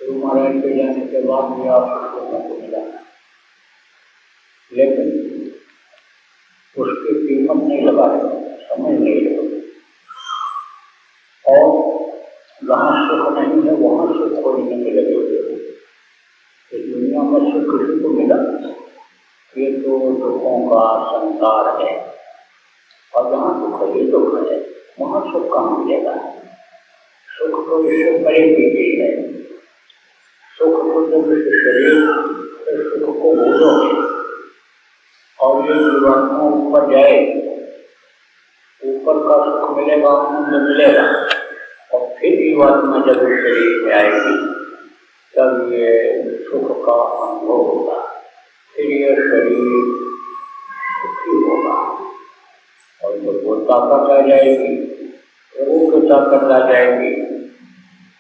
गुरु महाराज के जाने के बाद भी आपको सुनने को मिला, लेकिन उसकी कीमत नहीं लगा रहे, समझ नहीं रहे। और जहाँ सुख नहीं है वहाँ सुख खोजने में लगे हुए। इस दुनिया में सुख किसी को मिला, ये तो दुखों का संसार है, और जहाँ दुख ही दुख है वहाँ सुख कहाँ मिलेगा। सुख तो इससे बड़ी की चीज है। सुख को जब इस शरीर सुख को भूलोगे और ये जीवात्मा ऊपर जाए, ऊपर का सुख मिलेगा, आनंद मिलेगा, और फिर जीवात्मा जब इस शरीर में आएगी तब ये सुख का अनुभव होगा, फिर ये शरीर सुखी होगा। और जब वो ताकत आ जाएगी, प्रभु की ताकत आ जाएगी,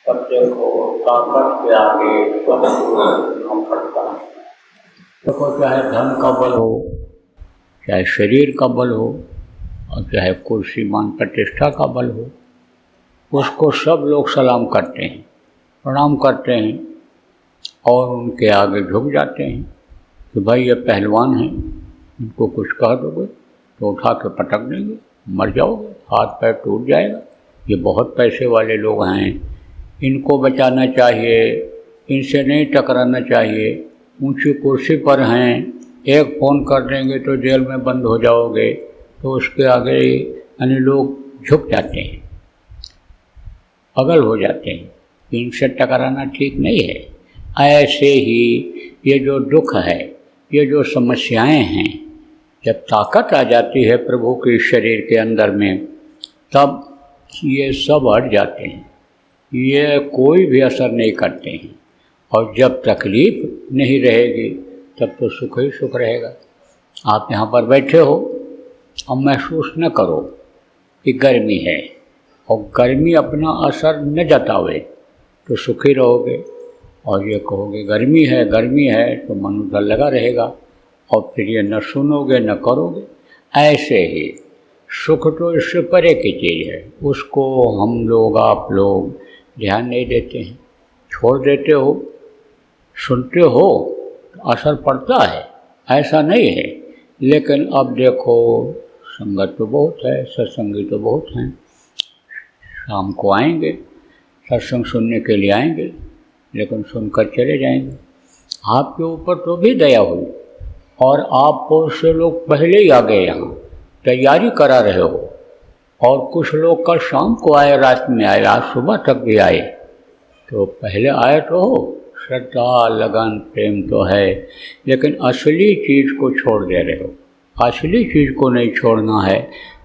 तब देखो ताकत के आगे सब न पड़ता है। देखो चाहे धन का बल हो, चाहे शरीर का बल हो, और चाहे कुर्सी मान प्रतिष्ठा का बल हो, उसको सब लोग सलाम करते हैं, प्रणाम करते हैं और उनके आगे झुक जाते हैं कि भाई ये पहलवान हैं, इनको कुछ कह दोगे तो उठा के पटक देंगे, मर जाओगे, हाथ पैर टूट जाएगा, ये बहुत पैसे वाले लोग हैं, इनको बचाना चाहिए, इनसे नहीं टकराना चाहिए, ऊंची कुर्सी पर हैं, एक फ़ोन कर देंगे तो जेल में बंद हो जाओगे। तो उसके आगे यानी लोग झुक जाते हैं, पागल हो जाते हैं, इनसे टकराना ठीक नहीं है। ऐसे ही ये जो दुख है, ये जो समस्याएं हैं, जब ताकत आ जाती है प्रभु के शरीर के अंदर में, तब ये सब हट जाते हैं, ये कोई भी असर नहीं करते हैं। और जब तकलीफ नहीं रहेगी तब तो सुख ही सुख रहेगा। आप यहाँ पर बैठे हो और महसूस न करो कि गर्मी है, और गर्मी अपना असर न जतावे तो सुखी रहोगे। और ये कहोगे गर्मी है तो मन उधर लगा रहेगा, और फिर ये न सुनोगे न करोगे। ऐसे ही सुख तो इससे परे की चीज़ है, उसको हम लोग आप लोग ध्यान नहीं देते हैं, छोड़ देते हो। सुनते हो तो असर पड़ता है, ऐसा नहीं है, लेकिन अब देखो संगत तो बहुत है, सत्संगी तो बहुत हैं, शाम को आएंगे, सत्संग सुनने के लिए आएंगे, लेकिन सुनकर चले जाएंगे। आपके ऊपर तो भी दया हुई, और आप से लोग पहले ही आ गए, यहाँ तैयारी करा रहे हो, और कुछ लोग कल शाम को आए, रात में आए, आज सुबह तक भी आए, तो पहले आए तो हो, श्रद्धा लगन प्रेम तो है, लेकिन असली चीज़ को छोड़ दे रहे हो। असली चीज़ को नहीं छोड़ना है,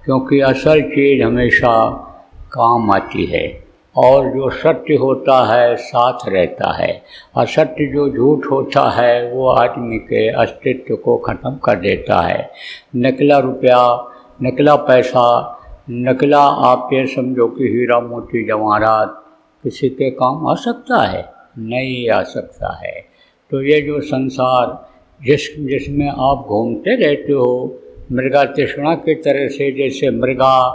क्योंकि असल चीज़ हमेशा काम आती है, और जो सत्य होता है साथ रहता है, असत्य जो झूठ होता है वो आदमी के अस्तित्व को ख़त्म कर देता है। नकला रुपया, नकला पैसा, नकला आप ये समझो कि हीरा मोती जवाहरात किसी के काम आ सकता है? नहीं आ सकता है। तो ये जो संसार जिसमें आप घूमते रहते हो, मृगा तृष्णा की तरह से, जैसे मृगा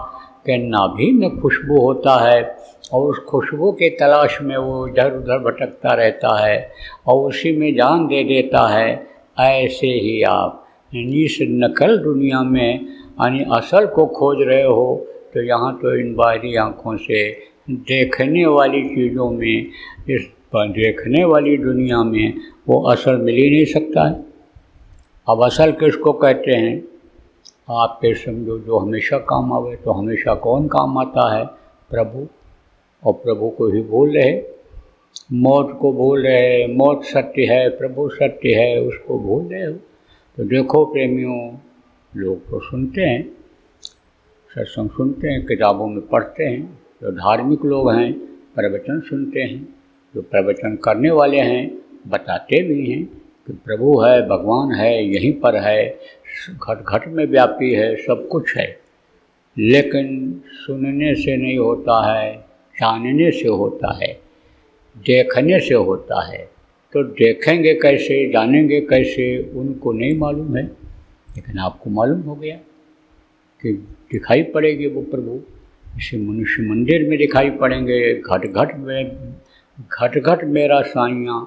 के नाभि में खुशबू होता है और उस खुशबू के तलाश में वो इधर उधर भटकता रहता है और उसी में जान दे देता है, ऐसे ही आप इस नकल दुनिया में यानी असल को खोज रहे हो। तो यहाँ तो इन बाहरी आँखों से देखने वाली चीज़ों में, इस देखने वाली दुनिया में वो असल मिल ही नहीं सकता है। अब असल किसको कहते हैं? आप ये समझो जो हमेशा काम आवे। तो हमेशा कौन काम आता है? प्रभु। और प्रभु को ही भूल रहे, मौत को भूल रहे। मौत सत्य है, प्रभु सत्य है, उसको भूल रहे हो। तो देखो प्रेमियों, लोग तो सुनते हैं, सत्संग सुनते हैं, किताबों में पढ़ते हैं, जो धार्मिक लोग हैं प्रवचन सुनते हैं, जो प्रवचन करने वाले हैं बताते भी हैं कि प्रभु है, भगवान है, यहीं पर है, घट घट में व्यापी है, सब कुछ है। लेकिन सुनने से नहीं होता है, जानने से होता है, देखने से होता है। तो देखेंगे कैसे, जानेंगे कैसे, उनको नहीं मालूम है। लेकिन आपको मालूम हो गया कि दिखाई पड़ेगी वो प्रभु, इसी मनुष्य मंदिर में दिखाई पड़ेंगे, घट घट में घट घट मेरा साइयाँ,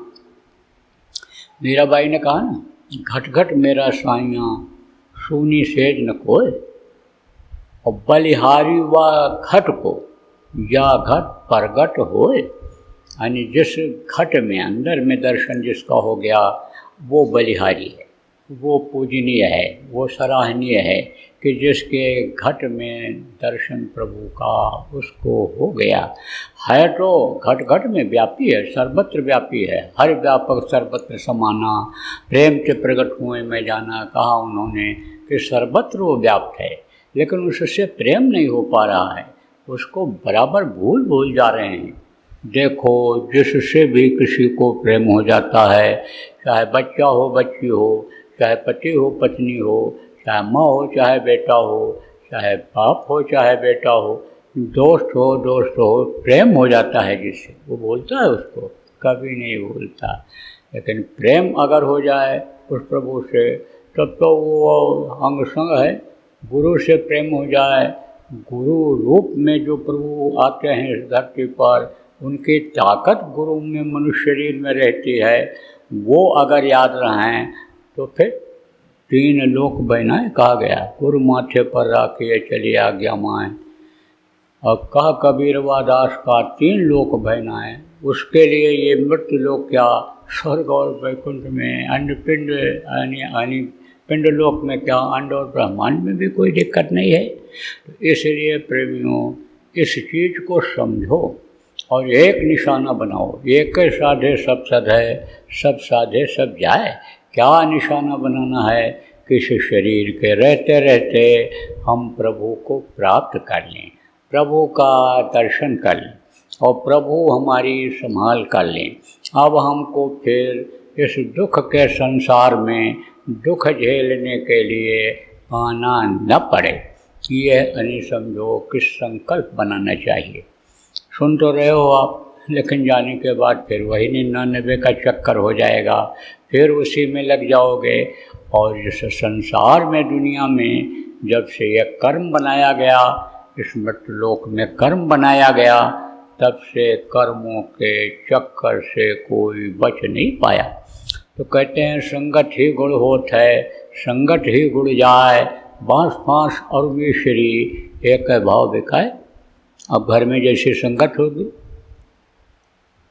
मीराबाई ने कहा ना, घट घट मेरा साइयाँ सूनी सेज न कोय, और बलिहारी व घट को या घट प्रगट होए। यानी जिस घट में अंदर में दर्शन जिसका हो गया वो बलिहारी है, वो पूजनीय है, वो सराहनीय है कि जिसके घट में दर्शन प्रभु का उसको हो गया है। तो घट घट में व्यापी है, सर्वत्र व्यापी है, हर व्यापक सर्वत्र समाना, प्रेम से प्रकट हुए मैं जाना, कहा उन्होंने कि सर्वत्र वो व्याप्त है, लेकिन उससे प्रेम नहीं हो पा रहा है, उसको बराबर भूल जा रहे हैं। देखो जिससे भी किसी को प्रेम हो जाता है, चाहे बच्चा हो बच्ची हो, चाहे पति हो पत्नी हो, चाहे माँ हो चाहे बेटा हो, चाहे बाप हो चाहे बेटा हो, दोस्त हो, प्रेम हो जाता है जिससे, वो बोलता है उसको, कभी नहीं भूलता। लेकिन प्रेम अगर हो जाए उस प्रभु से तब तो वो अंग संग है। गुरु से प्रेम हो जाए, गुरु रूप में जो प्रभु आते हैं इस धरती पर, उनकी ताकत गुरु में मनुष्य शरीर में रहती है, वो अगर याद रहें तो फिर 3 लोक बहनाएँ कहा गया, गुरु माथे पर राखिए चली आज्ञा माएँ। और कहा कबीरवा दास का 3 लोक बहनाएँ, उसके लिए ये मृत्यु लोक क्या, स्वर्ग और वैकुंठ में, अन्य पिंड यानी पिंड लोक में क्या, अंड और ब्रह्मांड में भी कोई दिक्कत नहीं है। तो इसलिए प्रेमियों इस चीज़ को समझो और एक निशाना बनाओ, एक साधे सब सधे, सब साधे सब जाए। क्या निशाना बनाना है कि इस शरीर के रहते रहते हम प्रभु को प्राप्त कर लें, प्रभु का दर्शन कर लें और प्रभु हमारी संभाल कर लें। अब हमको फिर इस दुख के संसार में दुख झेलने के लिए आना न पड़े, ये यानी समझो कि संकल्प बनाना चाहिए। सुन तो रहे हो आप, लेकिन जाने के बाद फिर वही 99 का चक्कर हो जाएगा, फिर उसी में लग जाओगे। और इस संसार में दुनिया में जब से यह कर्म बनाया गया, इस मृत्युलोक में कर्म बनाया गया, तब से कर्मों के चक्कर से कोई बच नहीं पाया। तो कहते हैं संगत ही गुण होत है, संगत ही गुण जाए, बाँस फाँस और मिश्री एक भाव बिकाए। अब घर में जैसी संगत होगी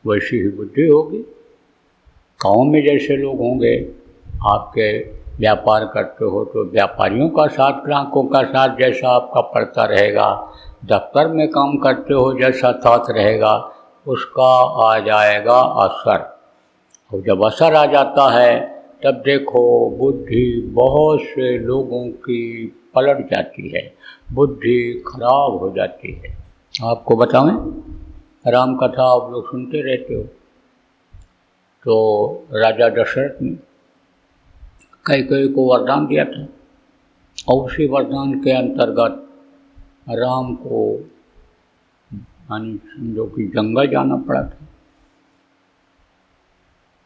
वैसी ही बुद्धि होगी, गाँव में जैसे लोग होंगे, आपके व्यापार करते हो तो व्यापारियों का साथ, ग्राहकों का साथ जैसा आपका पड़ता रहेगा, दफ्तर में काम करते हो जैसा साथ रहेगा, उसका आ जाएगा असर। और जब असर आ जाता है तब देखो बुद्धि बहुत से लोगों की पलट जाती है, बुद्धि खराब हो जाती है। आपको बताएं, राम कथा आप लोग सुनते रहते हो, तो राजा दशरथ ने कैकेयी को वरदान दिया था और उसी वरदान के अंतर्गत राम को जो कि जंगल जाना पड़ा था।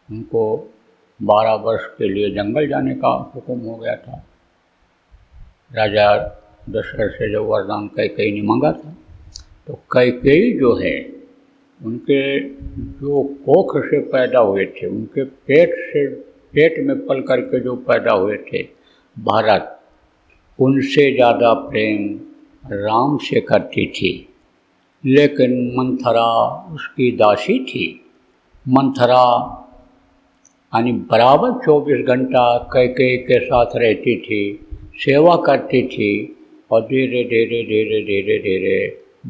उनको 12 वर्ष के लिए जंगल जाने का हुक्म हो गया था। राजा दशरथ से जो वरदान कैकेयी ने मांगा था, तो कैकेयी जो है उनके जो कोख से पैदा हुए थे, उनके पेट में पल करके जो पैदा हुए थे भरत, उनसे ज़्यादा प्रेम राम से करती थी। लेकिन मंथरा उसकी दासी थी। मंथरा यानी बराबर 24 घंटा कैकेयी के साथ रहती थी, सेवा करती थी, और धीरे धीरे धीरे धीरे धीरे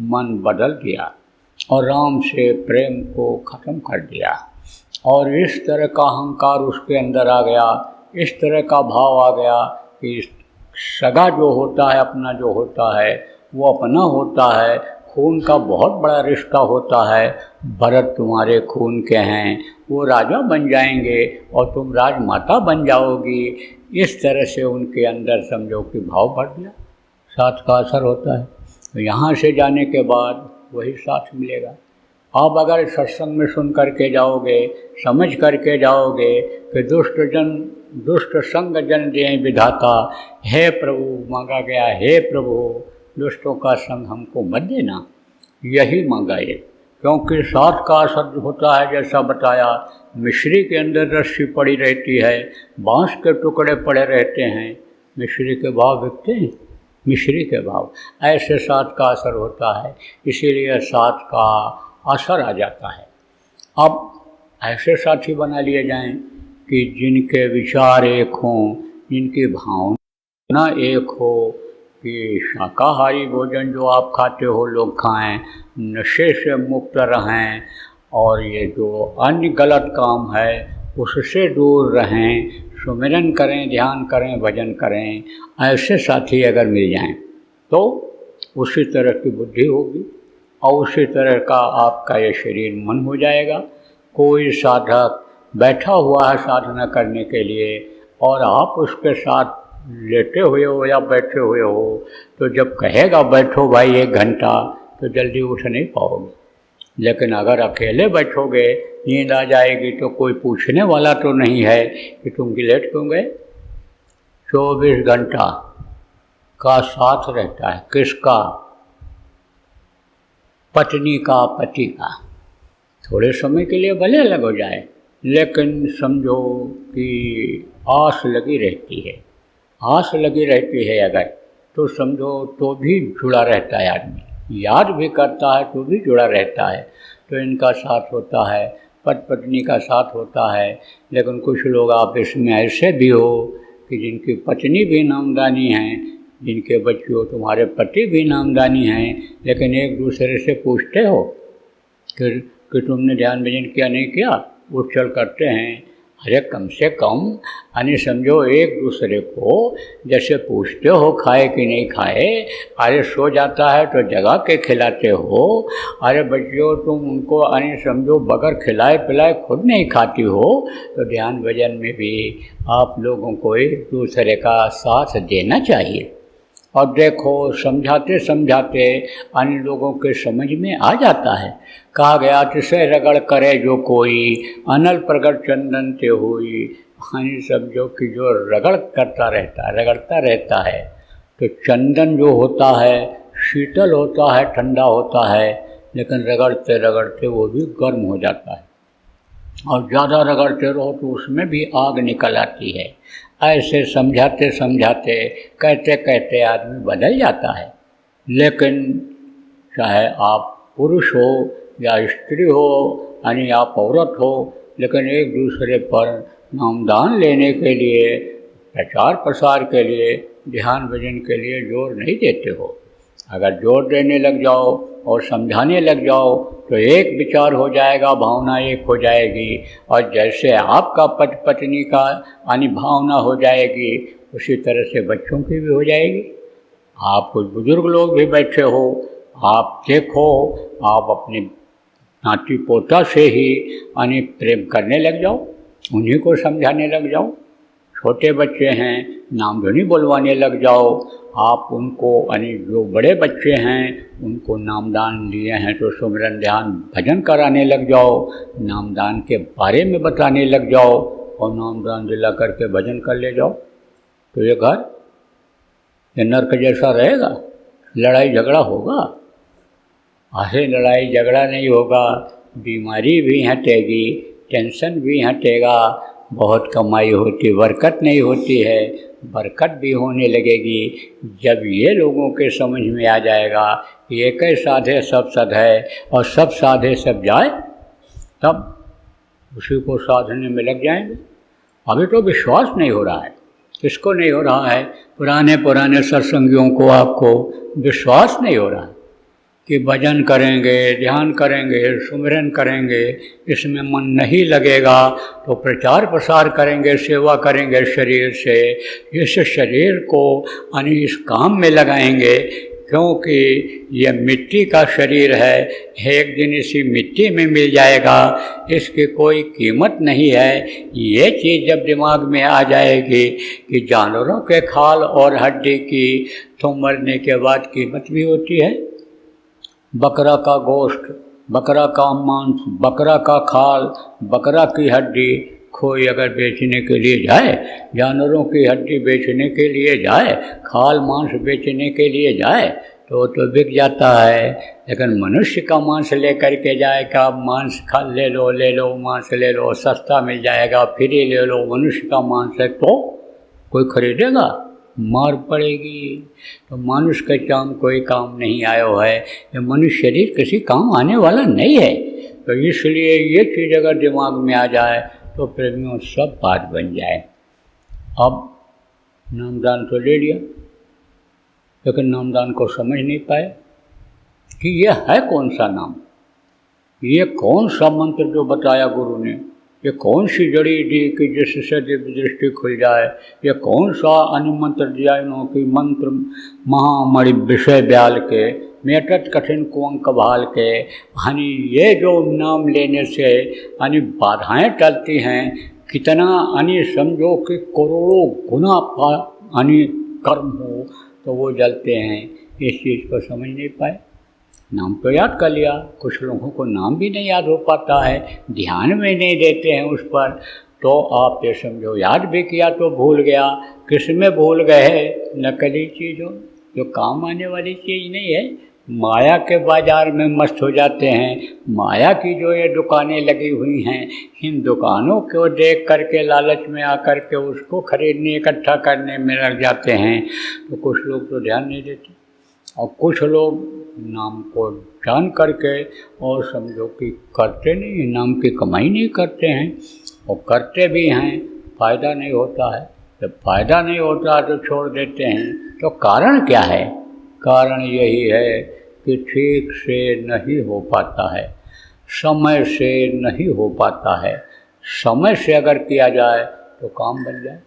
मन बदल दिया और राम से प्रेम को ख़त्म कर दिया। और इस तरह का अहंकार उसके अंदर आ गया, इस तरह का भाव आ गया कि सगा जो होता है, अपना जो होता है वो अपना होता है, खून का बहुत बड़ा रिश्ता होता है। भरत तुम्हारे खून के हैं, वो राजा बन जाएंगे और तुम राजमाता बन जाओगी। इस तरह से उनके अंदर समझो कि भाव बढ़ गया, साथ का असर होता है। तो यहाँ से जाने के बाद वही साथ मिलेगा। आप अगर सत्संग में सुन करके जाओगे, समझ करके जाओगे कि दुष्ट संग जन दे विधाता, हे प्रभु मांगा गया, हे प्रभु दुष्टों का संग हमको मत देना, यही मांगा ये। क्योंकि साथ का असर होता है, जैसा बताया, मिश्री के अंदर रस्सी पड़ी रहती है, बांस के टुकड़े पड़े रहते हैं, मिश्री के भाव बिकते हैं, मिश्री के भाव। ऐसे साथ का असर होता है, इसीलिए साथ का असर आ जाता है। अब ऐसे साथी बना लिए जाएं कि जिनके विचार एक हों, जिनकी भावना एक हो, कि शाकाहारी भोजन जो आप खाते हो लोग खाएं, नशे से मुक्त रहें, और ये जो अन्य गलत काम है उससे दूर रहें, सुमिरन करें, ध्यान करें, भजन करें। ऐसे साथी अगर मिल जाएं तो उसी तरह की बुद्धि होगी और उसी तरह का आपका ये शरीर मन हो जाएगा। कोई साधक बैठा हुआ है साधना करने के लिए और आप उसके साथ लेटे हुए हो या बैठे हुए हो, तो जब कहेगा बैठो भाई 1 घंटा, तो जल्दी उठ नहीं पाओगे। लेकिन अगर अकेले बैठोगे, नींद आ जाएगी, तो कोई पूछने वाला तो नहीं है कि तुम लेट क्यों गए। 24 घंटा का साथ रहता है, किसका? पत्नी का, पति का। थोड़े समय के लिए भले अलग हो जाए, लेकिन समझो कि आस लगी रहती है, आस लगी रहती है अगर, तो समझो तो भी जुड़ा रहता है आदमी, याद भी करता है तो भी जुड़ा रहता है। तो इनका साथ होता है, पति पत्नी का साथ होता है। लेकिन कुछ लोग आपस में ऐसे भी हो कि जिनकी पत्नी भी नामदानी हैं, जिनके बच्चे हो, तुम्हारे पति भी नामदानी हैं, लेकिन एक दूसरे से पूछते हो कि तुमने ध्यान भजन किया नहीं किया, उठ चल करते हैं। अरे कम से कम यानी समझो एक दूसरे को जैसे पूछते हो खाए कि नहीं खाए। अरे सो जाता है तो जगा के खिलाते हो। अरे बच्चों तुम उनको यानी समझो बगैर खिलाए पिलाए खुद नहीं खाती हो, तो ध्यान भजन में भी आप लोगों को एक दूसरे का साथ देना चाहिए। और देखो समझाते समझाते अन्य लोगों के समझ में आ जाता है। कहा गया तिसे रगड़ करे जो कोई, अनल प्रगट चंदन ते हुई। यानी समझो कि जो रगड़ करता रहता है, रगड़ता रहता है, तो चंदन जो होता है शीतल होता है, ठंडा होता है, लेकिन रगड़ते रगड़ते वो भी गर्म हो जाता है। और ज़्यादा रगड़ते रहो तो उसमें भी आग निकल आती है। ऐसे समझाते समझाते, कहते कहते आदमी बदल जाता है। लेकिन चाहे आप पुरुष हो या स्त्री हो, यानी आप औरत हो, लेकिन एक दूसरे पर नामदान लेने के लिए, प्रचार प्रसार के लिए, ध्यान भजन के लिए जोर नहीं देते हो। अगर जोर देने लग जाओ और समझाने लग जाओ तो एक विचार हो जाएगा, भावना एक हो जाएगी। और जैसे आपका पति पत्नी का यानी भावना हो जाएगी, उसी तरह से बच्चों की भी हो जाएगी। आप कुछ बुजुर्ग लोग भी बैठे हो, आप देखो, आप अपने नाती पोता से ही यानी प्रेम करने लग जाओ, उन्हीं को समझाने लग जाओ। छोटे बच्चे हैं, नामधुनी बुलवाने लग जाओ। आप उनको यानी जो बड़े बच्चे हैं उनको नामदान लिए हैं तो सुमिरन ध्यान भजन कराने लग जाओ, नामदान के बारे में बताने लग जाओ और नामदान दिला करके भजन कर ले जाओ। तो ये घर ये नर्क जैसा रहेगा। लड़ाई झगड़ा होगा, ऐसे लड़ाई झगड़ा नहीं होगा, बीमारी भी हटेगी, टेंशन भी हटेगा, बहुत कमाई होती, बरकत नहीं होती है, बरकत भी होने लगेगी। जब ये लोगों के समझ में आ जाएगा कि एक ही साधे सब सद है और सब साधे सब जाए, तब उसी को साधने में लग जाएंगे। अभी तो विश्वास नहीं हो रहा है। किसको नहीं हो रहा है? पुराने पुराने सत्संगियों को, आपको विश्वास नहीं हो रहा है कि भजन करेंगे, ध्यान करेंगे, सुमिरन करेंगे, इसमें मन नहीं लगेगा तो प्रचार प्रसार करेंगे, सेवा करेंगे शरीर से, इस शरीर को यानी इस काम में लगाएंगे, क्योंकि ये मिट्टी का शरीर है, एक दिन इसी मिट्टी में मिल जाएगा, इसकी कोई कीमत नहीं है। ये चीज़ जब दिमाग में आ जाएगी कि जानवरों के खाल और हड्डी की तो मरने के बाद कीमत भी होती है। बकरा का गोश्त, बकरा का मांस, बकरा का खाल, बकरा की हड्डी कोई अगर बेचने के लिए जाए, जानवरों की हड्डी बेचने के लिए जाए, खाल मांस बेचने के लिए जाए, तो बिक जाता है। लेकिन मनुष्य का मांस लेकर के जाएगा, मांस खा ले लो मांस ले लो, सस्ता मिल जाएगा, फ्री ले लो, मनुष्य का मांस है तो कोई खरीदेगा? मार पड़ेगी। तो मनुष्य का काम कोई काम नहीं आया है, ये मनुष्य शरीर किसी काम आने वाला नहीं है। तो इसलिए ये चीज़ अगर दिमाग में आ जाए तो प्रेमियों सब बात बन जाए। अब नामदान तो ले लिया, लेकिन नामदान को समझ नहीं पाए कि ये है कौन सा नाम, ये कौन सा मंत्र जो बताया गुरु ने, ये कौन सी जड़ी दी कि जिससे दिव्य दृष्टि खुल जाए, ये कौन सा अनुमंत्र दिया इन्हों की मंत्र महामणि विषय ब्याल के मेटत कठिन कुंक भाल के। यानी ये जो नाम लेने से यानी बाधाएं टलती हैं, कितना यानी समझो कि करोड़ों गुना यानी कर्म हो तो वो जलते हैं। इस चीज़ को समझ नहीं पाए। नाम तो याद कर लिया, कुछ लोगों को नाम भी नहीं याद हो पाता है, ध्यान में नहीं देते हैं उस पर। तो आप ये समझो याद भी किया तो भूल गया। किस में भूल गए? नकली चीज़ों, जो काम आने वाली चीज़ नहीं है। माया के बाज़ार में मस्त हो जाते हैं। माया की जो ये दुकानें लगी हुई हैं, इन दुकानों को देख करके लालच में आकर के उसको खरीदने इकट्ठा करने में लग जाते हैं। तो कुछ लोग तो ध्यान नहीं देते, और कुछ लोग नाम को जान करके और समझो कि करते नहीं, नाम की कमाई नहीं करते हैं, और करते भी हैं, फ़ायदा नहीं होता है। जब फ़ायदा नहीं होता तो छोड़ देते हैं। तो कारण क्या है? कारण यही है कि ठीक से नहीं हो पाता है, समय से नहीं हो पाता है। समय से अगर किया जाए तो काम बन जाए।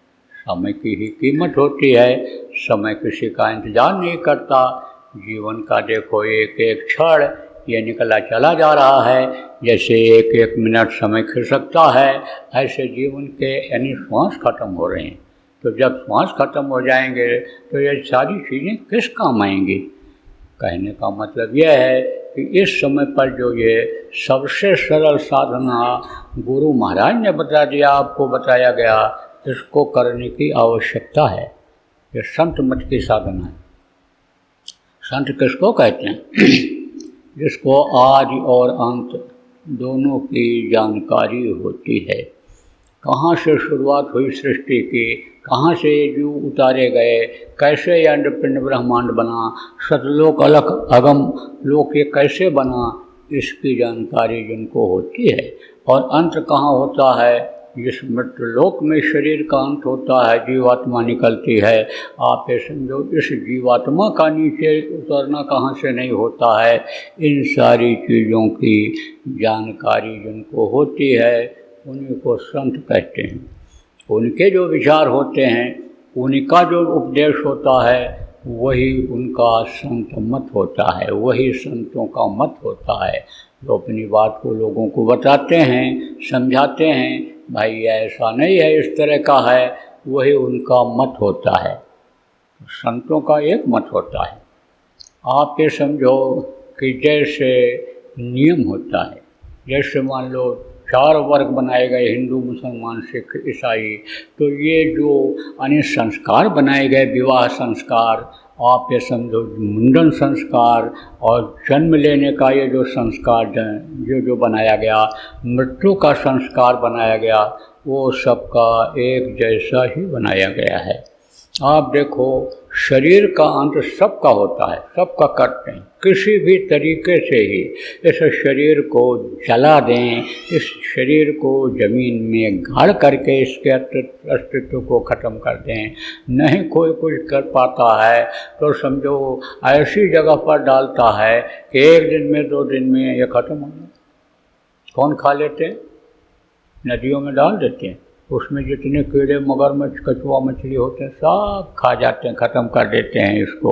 समय की ही कीमत होती है, समय किसी का इंतज़ार नहीं करता। जीवन का देखो एक एक क्षण ये निकला चला जा रहा है, जैसे एक एक मिनट समय खिसकता है, ऐसे जीवन के यानी श्वास खत्म हो रहे हैं। तो जब श्वास खत्म हो जाएंगे तो ये सारी चीज़ें किस काम आएंगी? कहने का मतलब यह है कि इस समय पर जो ये सबसे सरल साधना गुरु महाराज ने बता दिया, आपको बताया गया, इसको करने की आवश्यकता है। ये संत मत की साधना है। संत किसको कहते हैं? जिसको आदि और अंत दोनों की जानकारी होती है। कहाँ से शुरुआत हुई सृष्टि की, कहाँ से जीव उतारे गए, कैसे ये अंडपिंड ब्रह्मांड बना, सतलोक अलख अगम लोक ये कैसे बना, इसकी जानकारी जिनको होती है। और अंत कहाँ होता है? जिस मृत्युलोक में शरीर का अंत होता है, जीवात्मा निकलती है। आप ये समझो, इस जीवात्मा का नीचे उतरना कहाँ से नहीं होता है। इन सारी चीज़ों की जानकारी जिनको होती है उन्हीं को संत कहते हैं। उनके जो विचार होते हैं, उनका जो उपदेश होता है, वही उनका संत मत होता है, वही संतों का मत होता है। जो अपनी बात को लोगों को बताते हैं, समझाते हैं, भाई ऐसा नहीं है, इस तरह का है, वही उनका मत होता है। संतों का एक मत होता है। आप ये समझो कि जैसे नियम होता है, जैसे मान लो 4 वर्ग बनाए गए, हिंदू मुसलमान सिख ईसाई, तो ये जो अन्य संस्कार बनाए गए, विवाह संस्कार, आप ये समझो मुंडन संस्कार, और जन्म लेने का ये जो संस्कार जो बनाया गया, मृत्यु का संस्कार बनाया गया, वो सबका एक जैसा ही बनाया गया है। आप देखो, शरीर का अंत सबका होता है, सबका करते हैं, किसी भी तरीके से ही इस शरीर को जला दें, इस शरीर को ज़मीन में गाड़ करके इसके अस्तित्व को ख़त्म कर दें, नहीं कोई कुछ कर पाता है तो समझो ऐसी जगह पर डालता है कि 1 दिन में 2 दिन में ये ख़त्म हो जाए। कौन खा लेते हैं? नदियों में डाल देते हैं, उसमें जितने कीड़े मगरमच्छ कछुआ मछली होते हैं सब खा जाते हैं, ख़त्म कर देते हैं इसको।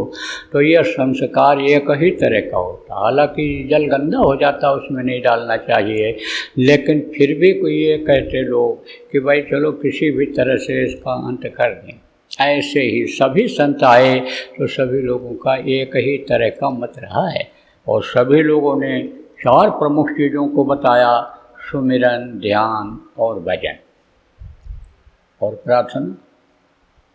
तो यह संस्कार एक ही तरह का होता है। हालांकि जल गंदा हो जाता है, उसमें नहीं डालना चाहिए, लेकिन फिर भी कोई ये कहते लोग कि भाई चलो किसी भी तरह से इसका अंत कर दें। ऐसे ही सभी संत आए तो सभी लोगों का एक ही तरह का मत रहा है, और सभी लोगों ने 4 प्रमुख चीज़ों को बताया: सुमिरन, ध्यान और भजन और प्रार्थना।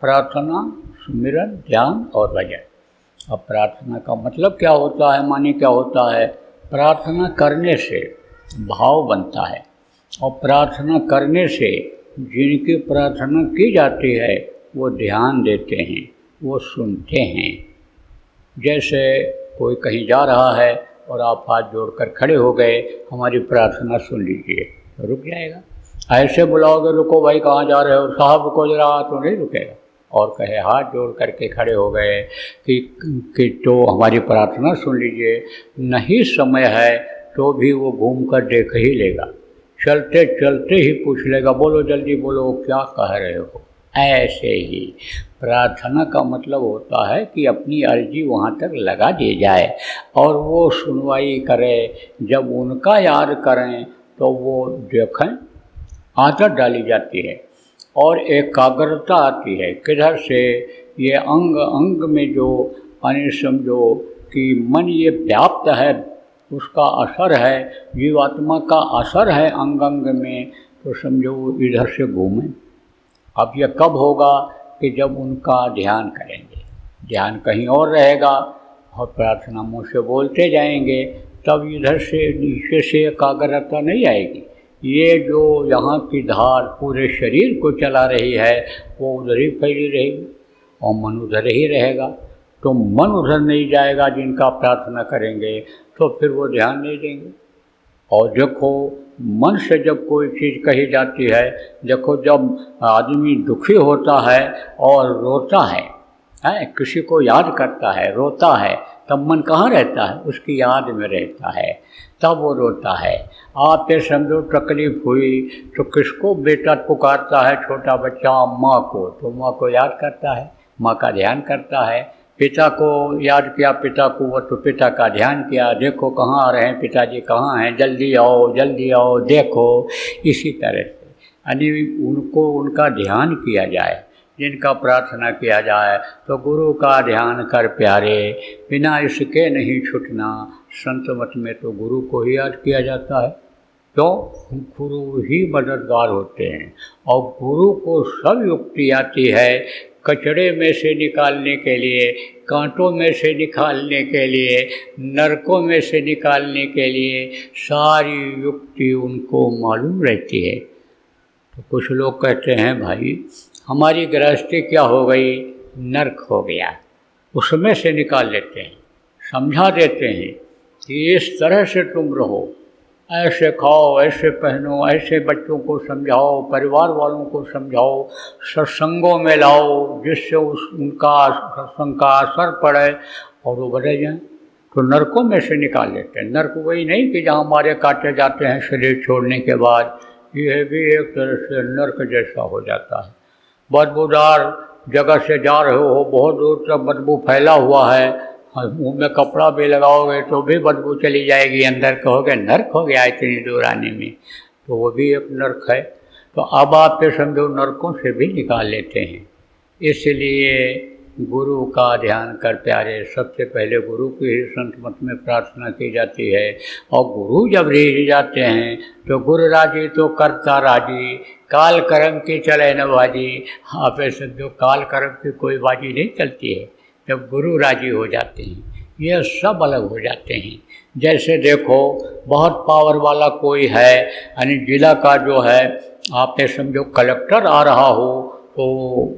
प्रार्थना, सुमिरन, ध्यान और भजन। अब प्रार्थना का मतलब क्या होता है, माने क्या होता है? प्रार्थना करने से भाव बनता है, और प्रार्थना करने से जिनकी प्रार्थना की जाती है वो ध्यान देते हैं, वो सुनते हैं। जैसे कोई कहीं जा रहा है और आप हाथ जोड़कर खड़े हो गए, हमारी प्रार्थना सुन लीजिए, तो रुक जाएगा। ऐसे बुलाओगे रुको भाई कहाँ जा रहे हो, साहब रुको जरा, तो नहीं रुकेगा। और कहे हाथ जोड़ करके खड़े हो गए कि तो हमारी प्रार्थना सुन लीजिए, नहीं समय है तो भी वो घूम कर देख ही लेगा, चलते चलते ही पूछ लेगा, बोलो जल्दी बोलो क्या कह रहे हो। ऐसे ही प्रार्थना का मतलब होता है कि अपनी अर्जी वहाँ तक लगा दी जाए और वो सुनवाई करे। जब उनका याद करें तो वो देखें, आदत डाली जाती है और एकाग्रता आती है। किधर से? ये अंग अंग में जो समझो कि मन ये व्याप्त है, उसका असर है, जीवात्मा का असर है अंग अंग में, तो समझो इधर से घूमें। अब यह कब होगा? कि जब उनका ध्यान करेंगे, ध्यान कहीं और रहेगा और प्रार्थना मुँह से बोलते जाएंगे, तब इधर से नीचे से एकाग्रता नहीं आएगी। ये जो यहाँ की धार पूरे शरीर को चला रही है वो उधर ही फैली रहेगी और मन उधर ही रहेगा। तो मन उधर नहीं जाएगा जिनका प्रार्थना करेंगे, तो फिर वो ध्यान नहीं देंगे। और देखो, मन से जब कोई चीज़ कही जाती है, देखो जब आदमी दुखी होता है और रोता है, किसी को याद करता है, रोता है, तब मन कहाँ रहता है? उसकी याद में रहता है, तब वो रोता है। आप ये समझो तकलीफ़ हुई तो किसको बेटा पुकारता है? छोटा बच्चा माँ को, तो माँ को याद करता है, माँ का ध्यान करता है। पिता को याद किया, पिता को, वो तो पिता का ध्यान किया, देखो कहाँ आ रहे हैं पिताजी, कहाँ हैं, जल्दी आओ देखो। इसी तरह से यानी उनको उनका ध्यान किया जाए, जिनका प्रार्थना किया जाए। तो गुरु का ध्यान कर प्यारे, बिना इसके नहीं छूटना। संत मत में तो गुरु को ही याद किया जाता है, क्यों? गुरु ही मददगार होते हैं और गुरु को सब युक्ति आती है कचड़े में से निकालने के लिए, कांटों में से निकालने के लिए, नरकों में से निकालने के लिए, सारी युक्ति उनको मालूम रहती है। तो कुछ लोग कहते हैं भाई हमारी गृहस्थी क्या हो गई, नरक हो गया, उसमें से निकाल लेते हैं, समझा देते हैं कि इस तरह से तुम रहो, ऐसे खाओ, ऐसे पहनो, ऐसे बच्चों को समझाओ, परिवार वालों को समझाओ, सत्संगों में लाओ, जिससे उनका सत्संग का असर पड़े और वो बदल जाए। तो नरकों में से निकाल लेते हैं। नरक वही नहीं कि जहाँ हमारे काटे जाते हैं शरीर छोड़ने के बाद, यह भी एक तरह से नरक जैसा हो जाता है। बदबूदार जगह से जा रहे हो, बहुत दूर तक बदबू फैला हुआ है, मुँह में कपड़ा भी लगाओगे तो भी बदबू चली जाएगी, अंदर कहोगे नर्क हो गया इतनी दूर आने में, तो वो भी एक नर्क है। तो अब आप ये समझो नरकों से भी निकाल लेते हैं। इसलिए गुरु का ध्यान कर प्यारे, सबसे पहले गुरु की ही संत मत में प्रार्थना की जाती है। और गुरु जब रिझ जाते हैं तो गुरु राजी तो करता राजी, काल कर्म की चले न बाजी। आप ऐसे समझो काल कर्म की कोई बाजी नहीं चलती है जब गुरु राजी हो जाते हैं, ये सब अलग हो जाते हैं। जैसे देखो बहुत पावर वाला कोई है, यानी जिला का जो है, आप ये समझो कलेक्टर आ रहा हो, तो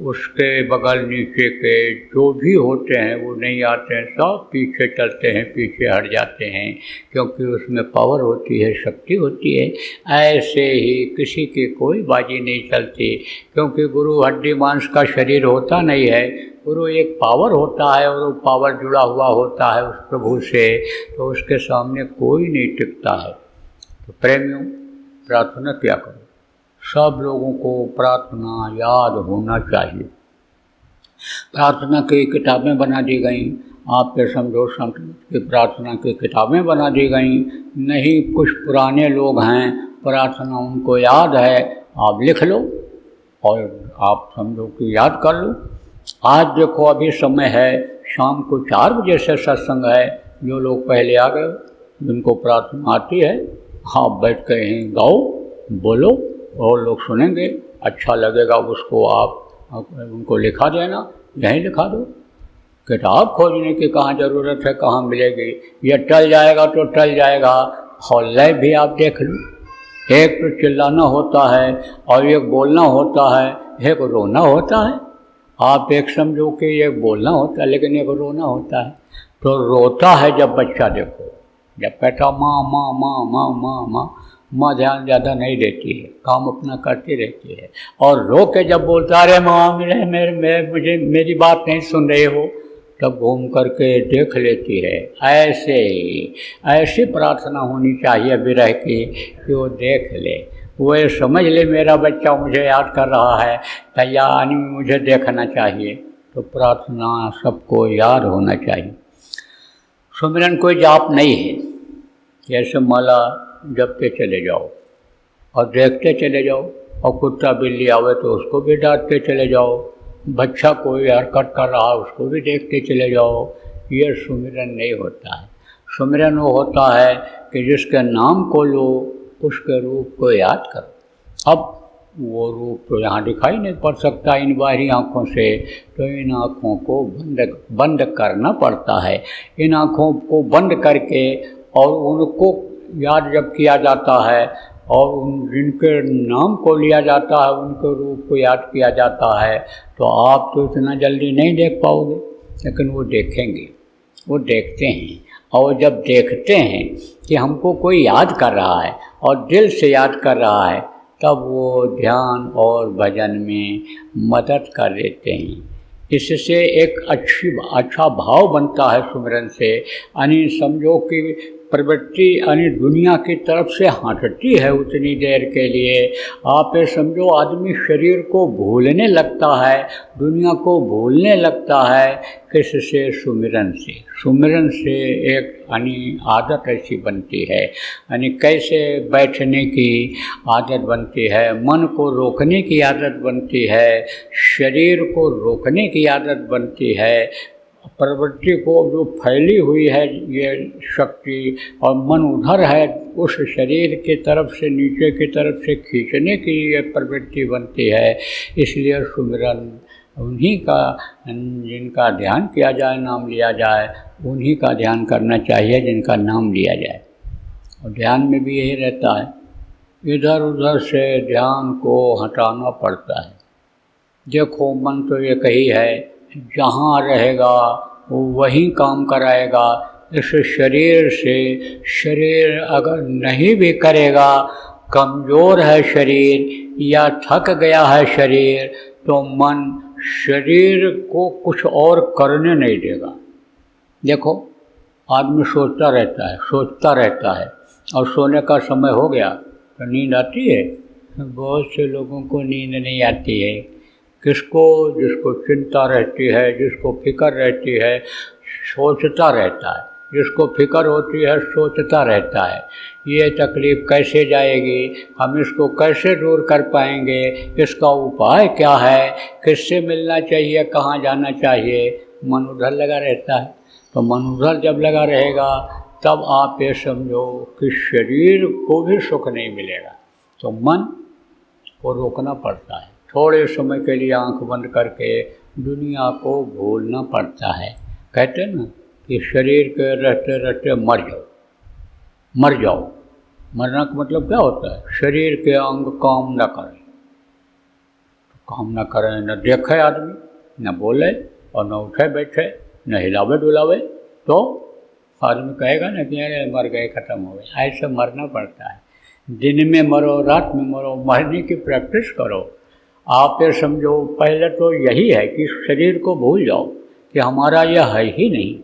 उसके बगल नीचे के जो भी होते हैं वो नहीं आते हैं, सब पीछे चलते हैं, पीछे हट जाते हैं, क्योंकि उसमें पावर होती है, शक्ति होती है। ऐसे ही किसी की कोई बाजी नहीं चलती, क्योंकि गुरु हड्डी मांस का शरीर होता नहीं है, गुरु एक पावर होता है और वो पावर जुड़ा हुआ होता है उस प्रभु से, तो उसके सामने कोई नहीं टिकता है। तो प्रेमियों, प्रार्थना क्या करो, सब लोगों को प्रार्थना याद होना चाहिए। प्रार्थना की किताबें बना दी गई, आप ये समझो संत की प्रार्थना की किताबें बना दी गई। नहीं कुछ पुराने लोग हैं, प्रार्थना उनको याद है, आप लिख लो और आप समझो कि याद कर लो। आज देखो अभी समय है, शाम को 4 बजे से सत्संग है, जो लोग पहले आ गए, जिनको प्रार्थना आती है, आप बैठ कर यहीं गाओ, बोलो और लोग सुनेंगे, अच्छा लगेगा उसको, आप उनको लिखा देना, यहीं लिखा दो किताब खोजने की कहाँ ज़रूरत है, कहाँ मिलेगी। ये टल जाएगा तो टल जाएगा। हौले भी आप देख लो, एक तो चिल्लाना होता है और एक बोलना होता है, एक रोना होता है। आप एक समझो कि एक बोलना होता है लेकिन एक रोना होता है। तो रोता है जब बच्चा, देखो जब कहता माँ माँ माँ माँ माँ माँ, माँ ध्यान ज़्यादा नहीं देती है, काम अपना करती रहती है। और रो के जब बोलता अरे माँ मुझे मेरी बात नहीं सुन रहे हो, तब घूम करके देख लेती है। ऐसे ही ऐसी प्रार्थना होनी चाहिए विरह की कि वो देख ले, वो ये समझ ले मेरा बच्चा मुझे याद कर रहा है, यानी मुझे देखना चाहिए। तो प्रार्थना सबको याद होना चाहिए। सुमिरन कोई जाप नहीं है, जैसे माला जपते चले जाओ और देखते चले जाओ, और कुत्ता बिल्ली आवे तो उसको भी डांटते चले जाओ, बच्चा कोई हरकत कर रहा है उसको भी देखते चले जाओ। ये सुमिरन नहीं होता है। सुमिरन वो होता है कि जिसके नाम को लो उसके रूप को याद करो। अब वो रूप तो यहाँ दिखाई नहीं पड़ सकता इन बाहरी आँखों से, तो इन आँखों को बंद करना पड़ता है। इन आँखों को बंद करके और उनको याद जब किया जाता है और उन जिनके नाम को लिया जाता है उनके रूप को याद किया जाता है, तो आप तो इतना जल्दी नहीं देख पाओगे, लेकिन वो देखेंगे, वो देखते हैं। और जब देखते हैं कि हमको कोई याद कर रहा है और दिल से याद कर रहा है, तब वो ध्यान और भजन में मदद कर देते हैं। इससे एक अच्छा भाव बनता है सुमिरन से। यानी समझो कि प्रवृत्ति यानी दुनिया की तरफ से हटती है उतनी देर के लिए। आप ये समझो आदमी शरीर को भूलने लगता है, दुनिया को भूलने लगता है। किससे? सुमिरन से। सुमिरन से एक यानी आदत ऐसी बनती है, यानी कैसे बैठने की आदत बनती है, मन को रोकने की आदत बनती है, शरीर को रोकने की आदत बनती है, प्रवृत्ति को जो फैली हुई है ये शक्ति और मन उधर है, उस शरीर की तरफ से नीचे की तरफ से खींचने की ये प्रवृत्ति बनती है। इसलिए सुमिरन उन्हीं का, जिनका ध्यान किया जाए, नाम लिया जाए, उन्हीं का ध्यान करना चाहिए जिनका नाम लिया जाए। और ध्यान में भी यही रहता है, इधर उधर से ध्यान को हटाना पड़ता है। देखो मन तो एक ही है, जहाँ रहेगा वो वहीं काम कराएगा। इस शरीर से, शरीर अगर नहीं भी करेगा, कमज़ोर है शरीर या थक गया है शरीर, तो मन शरीर को कुछ और करने नहीं देगा। देखो आदमी सोचता रहता है और सोने का समय हो गया तो नींद आती है। बहुत से लोगों को नींद नहीं आती है। किसको? जिसको चिंता रहती है, जिसको फिक्र रहती है, सोचता रहता है। जिसको फिक्र होती है सोचता रहता है, ये तकलीफ़ कैसे जाएगी, हम इसको कैसे दूर कर पाएंगे, इसका उपाय क्या है, किससे मिलना चाहिए, कहाँ जाना चाहिए। मन उधर लगा रहता है। तो मन उधर जब लगा रहेगा तब आप ये समझो कि शरीर को भी सुख नहीं मिलेगा। तो मन को रोकना पड़ता है, थोड़े समय के लिए आंख बंद करके दुनिया को भूलना पड़ता है। कहते हैं ना कि शरीर के रहते रहते मर जाओ। मरना का मतलब क्या होता है? शरीर के अंग काम न करें, न देखे आदमी, न बोले और न उठे बैठे, न हिलावे डुलावे, तो आदमी कहेगा ना कि अरे मर गए, ख़त्म हो गए। ऐसे मरना पड़ता है। दिन में मरो, रात में मरो, मरने की प्रैक्टिस करो। आप ये समझो पहले तो यही है कि शरीर को भूल जाओ कि हमारा यह है ही नहीं।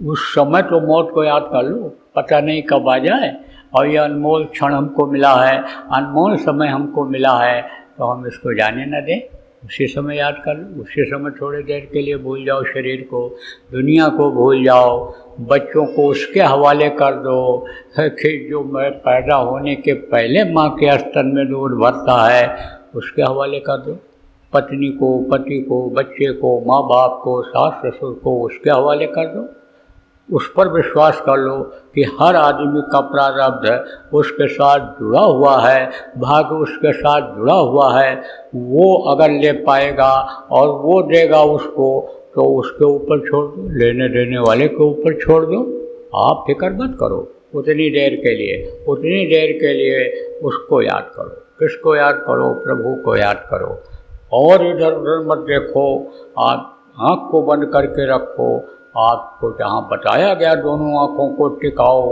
उस समय तो मौत को याद कर लो, पता नहीं कब आ जाए, और ये अनमोल क्षण हमको मिला है, अनमोल समय हमको मिला है, तो हम इसको जाने न दें। उसी समय याद कर लो, उसी समय थोड़ी देर के लिए भूल जाओ शरीर को, दुनिया को भूल जाओ, बच्चों को उसके हवाले कर दो कि जो पैदा होने के पहले माँ के स्तन में दूध भरता है उसके हवाले कर दो। पत्नी को, पति को, बच्चे को, माँ बाप को, सास ससुर को उसके हवाले कर दो। उस पर विश्वास कर लो कि हर आदमी का प्रारब्ध उसके साथ जुड़ा हुआ है, भाग्य उसके साथ जुड़ा हुआ है। वो अगर ले पाएगा और वो देगा उसको, तो उसके ऊपर छोड़ दो, लेने देने वाले के ऊपर छोड़ दो। आप फिक्र मत करो, उतनी देर के लिए उसको याद करो। किसको याद करो? प्रभु को याद करो। और इधर उधर मत देखो, आप आँख को बंद करके रखो। आपको जहाँ बताया गया दोनों आँखों को टिकाओ,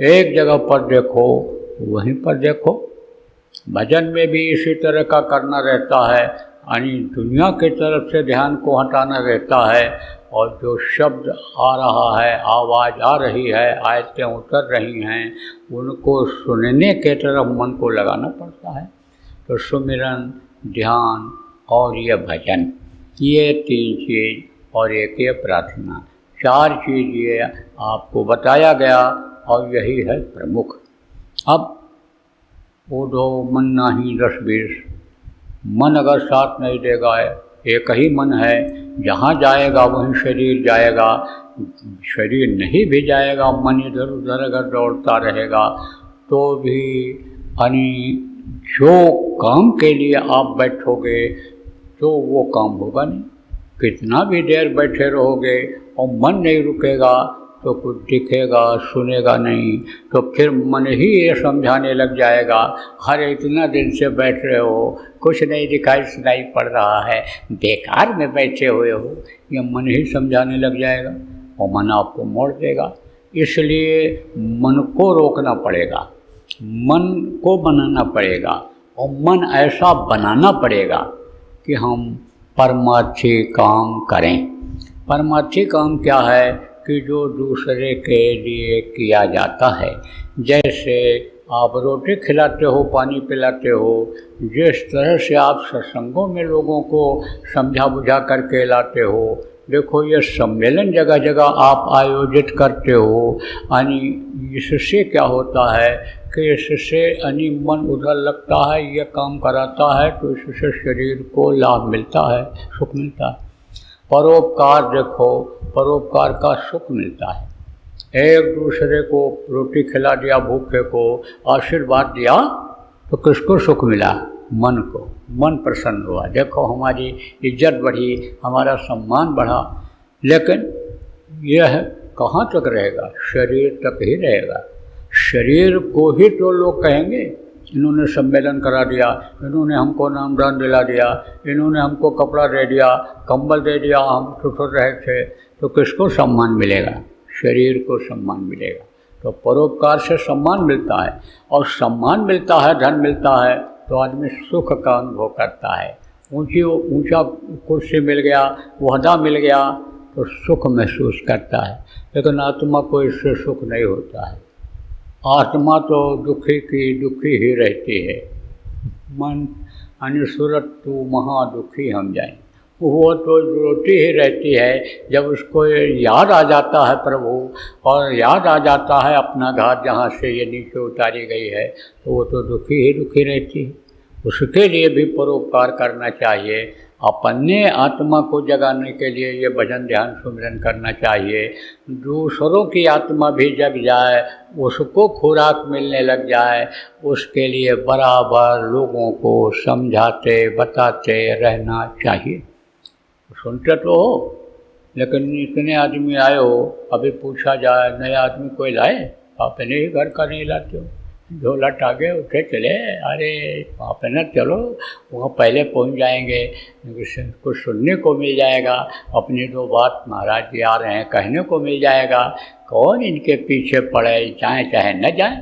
एक जगह पर देखो, वहीं पर देखो। भजन में भी इसी तरह का करना रहता है, यानी दुनिया की तरफ से ध्यान को हटाना रहता है, और जो शब्द आ रहा है, आवाज़ आ रही है, आयतें उतर रही हैं, उनको सुनने के तरफ मन को लगाना पड़ता है। तो सुमिरन, ध्यान और ये भजन, ये 3 चीज़, और एक ये प्रार्थना, 4 चीज़ ये आपको बताया गया, और यही है प्रमुख। अब वो दो मन नहीं 10-20, मन अगर साथ नहीं देगा, एक ही मन है, जहाँ जाएगा वहीं शरीर जाएगा। शरीर नहीं भी जाएगा, मन इधर उधर अगर दौड़ता रहेगा तो भी यानी जो काम के लिए आप बैठोगे तो वो काम होगा नहीं। कितना भी देर बैठे रहोगे और मन नहीं रुकेगा तो कुछ दिखेगा, सुनेगा नहीं, तो फिर मन ही ये समझाने लग जाएगा, अरे इतना दिन से बैठ रहे हो, कुछ नहीं दिखाई सुनाई पड़ रहा है, बेकार में बैठे हुए हो। ये मन ही समझाने लग जाएगा और मन आपको मोड़ देगा। इसलिए मन को रोकना पड़ेगा, मन को बनाना पड़ेगा, और मन ऐसा बनाना पड़ेगा कि हम परमार्थी काम करें। परमार्थी काम क्या है? कि जो दूसरे के लिए किया जाता है। जैसे आप रोटी खिलाते हो, पानी पिलाते हो, जिस तरह से आप सत्संगों में लोगों को समझा बुझा करके लाते हो। देखो, ये सम्मेलन जगह जगह आप आयोजित करते हो, यानी इससे क्या होता है कि इससे यानी मन उधर लगता है, ये काम कराता है, तो इससे शरीर को लाभ मिलता है, सुख मिलता है। परोपकार देखो, परोपकार का सुख मिलता है। एक दूसरे को रोटी खिला दिया, भूखे को आशीर्वाद दिया, तो किसको सुख मिला? मन को, मन प्रसन्न हुआ। देखो, हमारी इज्जत बढ़ी, हमारा सम्मान बढ़ा। लेकिन यह कहाँ तक रहेगा? शरीर तक ही रहेगा। शरीर को ही तो लोग कहेंगे, इन्होंने सम्मेलन करा दिया, इन्होंने हमको नामदान दिला दिया, इन्होंने हमको कपड़ा दे दिया, कंबल दे दिया, हम सुखद रहे थे। तो किसको सम्मान मिलेगा? शरीर को सम्मान मिलेगा। तो परोपकार से सम्मान मिलता है, और सम्मान मिलता है, धन मिलता है, तो आदमी सुख का अनुभव करता है। ऊंचा कुर्सी मिल गया, ओहदा मिल गया, तो सुख महसूस करता है। लेकिन आत्मा को इससे सुख नहीं होता है। आत्मा तो दुखी की दुखी ही रहती है। मन अनुसूरत तो महा दुखी हम जाएं, वो तो रोती ही रहती है। जब उसको याद आ जाता है प्रभु, और याद आ जाता है अपना घाट जहाँ से ये नीचे उतारी गई है, तो वो तो दुखी ही दुखी रहती है। उसके लिए भी परोपकार करना चाहिए। अपने आत्मा को जगाने के लिए ये भजन ध्यान सुमिरन करना चाहिए। दूसरों की आत्मा भी जग जाए, उसको खुराक मिलने लग जाए, उसके लिए बराबर लोगों को समझाते बताते रहना चाहिए। सुनते तो हो, लेकिन इतने आदमी आए हो, अभी पूछा जाए नया आदमी कोई लाए? अपने ही घर का नहीं लाते हो। झोला टागे उठे चले, अरे वहाँ न चलो, वहाँ पहले पहुँच जाएंगे, कुछ सुनने को मिल जाएगा, अपनी 2 बात महाराज जी आ रहे हैं कहने को मिल जाएगा। कौन इनके पीछे पड़े, जाएँ चाहे न जाएँ।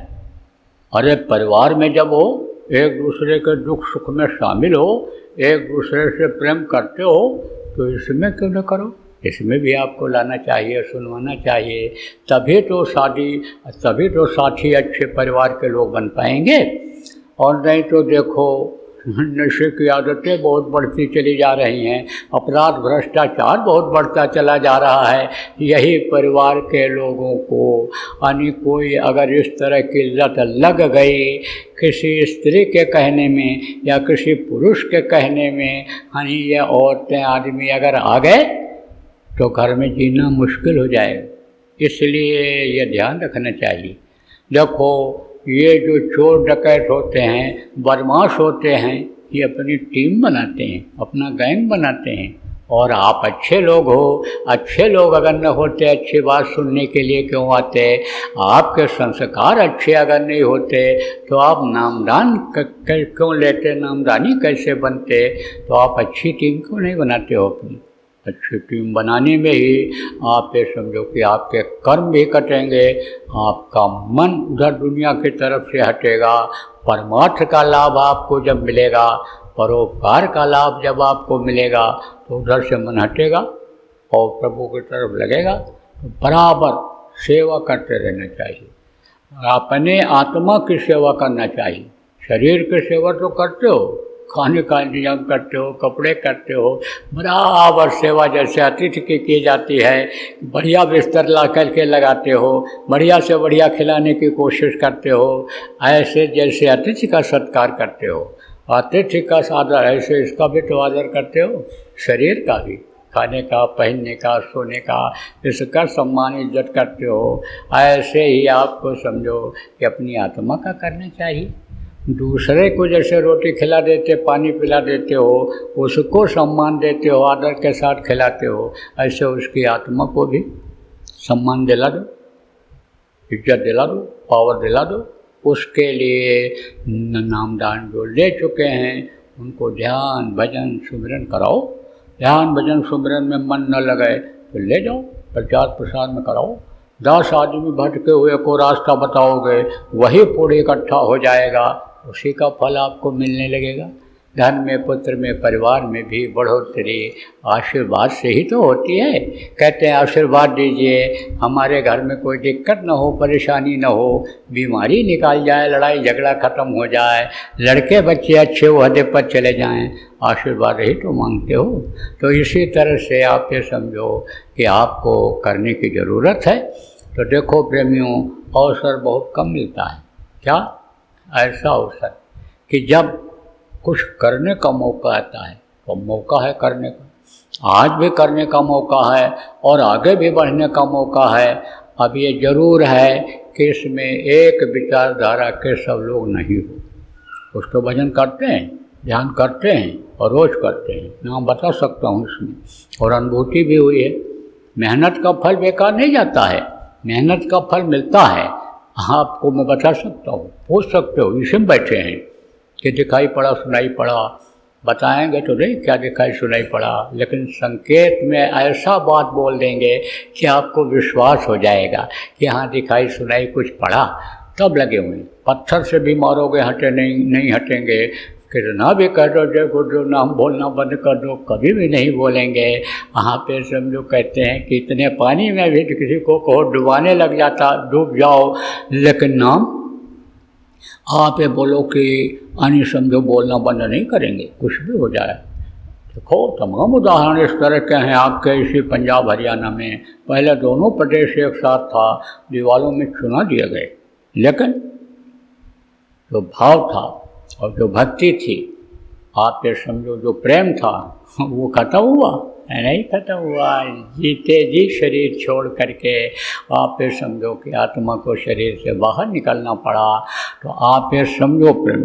अरे परिवार में जब हो, एक दूसरे के दुख सुख में शामिल हो, एक दूसरे से प्रेम करते हो, तो इसमें क्यों न करो? इसमें भी आपको लाना चाहिए, सुनवाना चाहिए। तभी तो साथी अच्छे परिवार के लोग बन पाएंगे। और नहीं तो देखो, नशे की आदतें बहुत बढ़ती चली जा रही हैं, अपराध भ्रष्टाचार बहुत बढ़ता चला जा रहा है। यही परिवार के लोगों को यानी कोई अगर इस तरह की लत लग गई, किसी स्त्री के कहने में या किसी पुरुष के कहने में, यानी ये औरतें आदमी अगर आ गए, तो घर में जीना मुश्किल हो जाएगा। इसलिए ये ध्यान रखना चाहिए। देखो, ये जो चोर डकैत होते हैं, बदमाश होते हैं, ये अपनी टीम बनाते हैं, अपना गैंग बनाते हैं, और आप अच्छे लोग हो। अच्छे लोग अगर न होते, अच्छी बात सुनने के लिए क्यों आते? आपके संस्कार अच्छे अगर नहीं होते तो आप नामदान क्यों लेते, नामदानी कैसे बनते? तो आप अच्छी टीम क्यों नहीं बनाते हो अपनी? अच्छी टीम बनाने में ही आप ये समझो कि आपके कर्म भी कटेंगे, आपका मन उधर दुनिया की तरफ से हटेगा, परमार्थ का लाभ आपको जब मिलेगा, परोपकार का लाभ जब आपको मिलेगा तो उधर से मन हटेगा और प्रभु की तरफ लगेगा। तो बराबर सेवा करते रहना चाहिए, अपने आत्मा की सेवा करना चाहिए। शरीर की सेवा तो करते हो, खाने का इंतजाम करते हो, कपड़े करते हो, बराबर सेवा जैसे अतिथि की जाती है, बढ़िया बिस्तर ला करके लगाते हो, बढ़िया से बढ़िया खिलाने की कोशिश करते हो, ऐसे जैसे अतिथि का सत्कार करते हो, अतिथि का आदर ऐसे इसका भी तो आदर करते हो, शरीर का भी, खाने का, पहनने का, सोने का, इसका सम्मान इज्जत करते हो। ऐसे ही आपको समझो कि अपनी आत्मा का करना चाहिए। दूसरे को जैसे रोटी खिला देते, पानी पिला देते हो, उसको सम्मान देते हो, आदर के साथ खिलाते हो, ऐसे उसकी आत्मा को भी सम्मान दिला दो, इज्जत दिला दो, पावर दिला दो। उसके लिए नामदान जो ले चुके हैं उनको ध्यान भजन सुमिरन कराओ। ध्यान भजन सुमिरन में मन न लगे तो ले जाओ, प्रचार प्रसार में कराओ। 10 आदमी भटके हुए को रास्ता बताओगे, वही पूरी इकट्ठा हो जाएगा, उसी का फल आपको मिलने लगेगा। धन में, पुत्र में, परिवार में भी बढ़ोतरी आशीर्वाद से ही तो होती है। कहते हैं आशीर्वाद दीजिए, हमारे घर में कोई दिक्कत न हो, परेशानी न हो, बीमारी निकाल जाए, लड़ाई झगड़ा ख़त्म हो जाए, लड़के बच्चे अच्छे ओहदे पर चले जाएं, आशीर्वाद ही तो मांगते हो। तो इसी तरह से आप ये समझो कि आपको करने की ज़रूरत है। तो देखो प्रेमियों, अवसर बहुत कम मिलता है। क्या ऐसा अवसर कि जब कुछ करने का मौका आता है, तो मौका है करने का, आज भी करने का मौका है और आगे भी बढ़ने का मौका है। अब ये ज़रूर है कि इसमें एक विचारधारा के सब लोग नहीं हो। कुछ तो भजन करते हैं, ध्यान करते हैं और रोज़ करते हैं, नाम बता सकता हूँ इसमें, और अनुभूति भी हुई है। मेहनत का फल बेकार नहीं जाता है, मेहनत का फल मिलता है। आपको मैं बता सकता हूँ, पूछ सकते हो, इसी में बैठे हैं कि दिखाई पड़ा सुनाई पड़ा, बताएंगे तो नहीं क्या दिखाई सुनाई पड़ा, लेकिन संकेत में ऐसा बात बोल देंगे कि आपको विश्वास हो जाएगा कि हाँ दिखाई सुनाई कुछ पड़ा, तब लगे हुए। पत्थर से भी मारोगे हटे नहीं हटेंगे, कितना भी कर दो, देखो जो नाम बोलना बंद कर दो, कभी भी नहीं बोलेंगे। वहाँ पे समझो कहते हैं कि इतने पानी में भी किसी को कहो डुबाने लग जाता, डूब जाओ, लेकिन नाम आप ये बोलो कि अन्य समझो बोलना बंद नहीं करेंगे, कुछ भी हो जाए। देखो तमाम उदाहरण इस तरह के हैं आपके इसी पंजाब हरियाणा में। पहले दोनों प्रदेश एक साथ था, दीवारों में चुना दिए गए, लेकिन जो भाव था और जो भक्ति थी, आप ये समझो जो प्रेम था, वो खत्म हुआ? नहीं खत्म हुआ। जीते जी शरीर छोड़ करके आप ये समझो कि आत्मा को शरीर से बाहर निकलना पड़ा। तो आप ये समझो प्रेम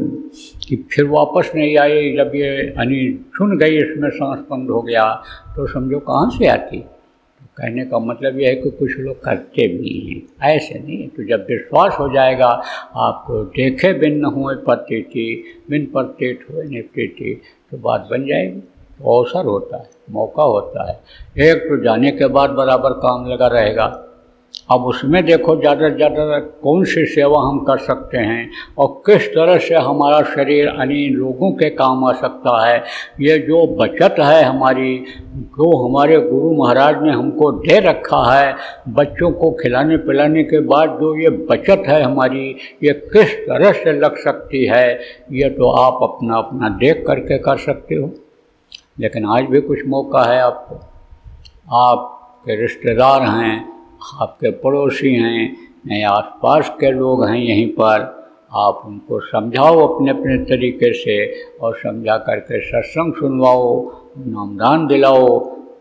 कि फिर वापस नहीं आई। जब ये यानी छून गई, इसमें सांस बंद हो गया, तो समझो कहाँ से आती। कहने का मतलब यह है कि कुछ लोग करते भी हैं, ऐसे नहीं। तो जब विश्वास हो जाएगा, आपको देखे बिन न हुए प्रतीति, बिन प्रतीत हुए निप्रीति, तो बात बन जाएगी। तो अवसर होता है, मौका होता है। एक तो जाने के बाद बराबर काम लगा रहेगा। अब उसमें देखो ज़्यादा से ज़्यादा कौन सी सेवा हम कर सकते हैं और किस तरह से हमारा शरीर अन्य लोगों के काम आ सकता है। ये जो बचत है हमारी, जो हमारे गुरु महाराज ने हमको दे रखा है, बच्चों को खिलाने पिलाने के बाद जो ये बचत है हमारी, ये किस तरह से लग सकती है, ये तो आप अपना अपना देख करके कर सकते हो। लेकिन आज भी कुछ मौका है आपको। आपके रिश्तेदार हैं, आपके पड़ोसी हैं, नए आसपास के लोग हैं यहीं पर, आप उनको समझाओ अपने अपने तरीके से, और समझा करके सत्संग सुनवाओ, नामदान दिलाओ,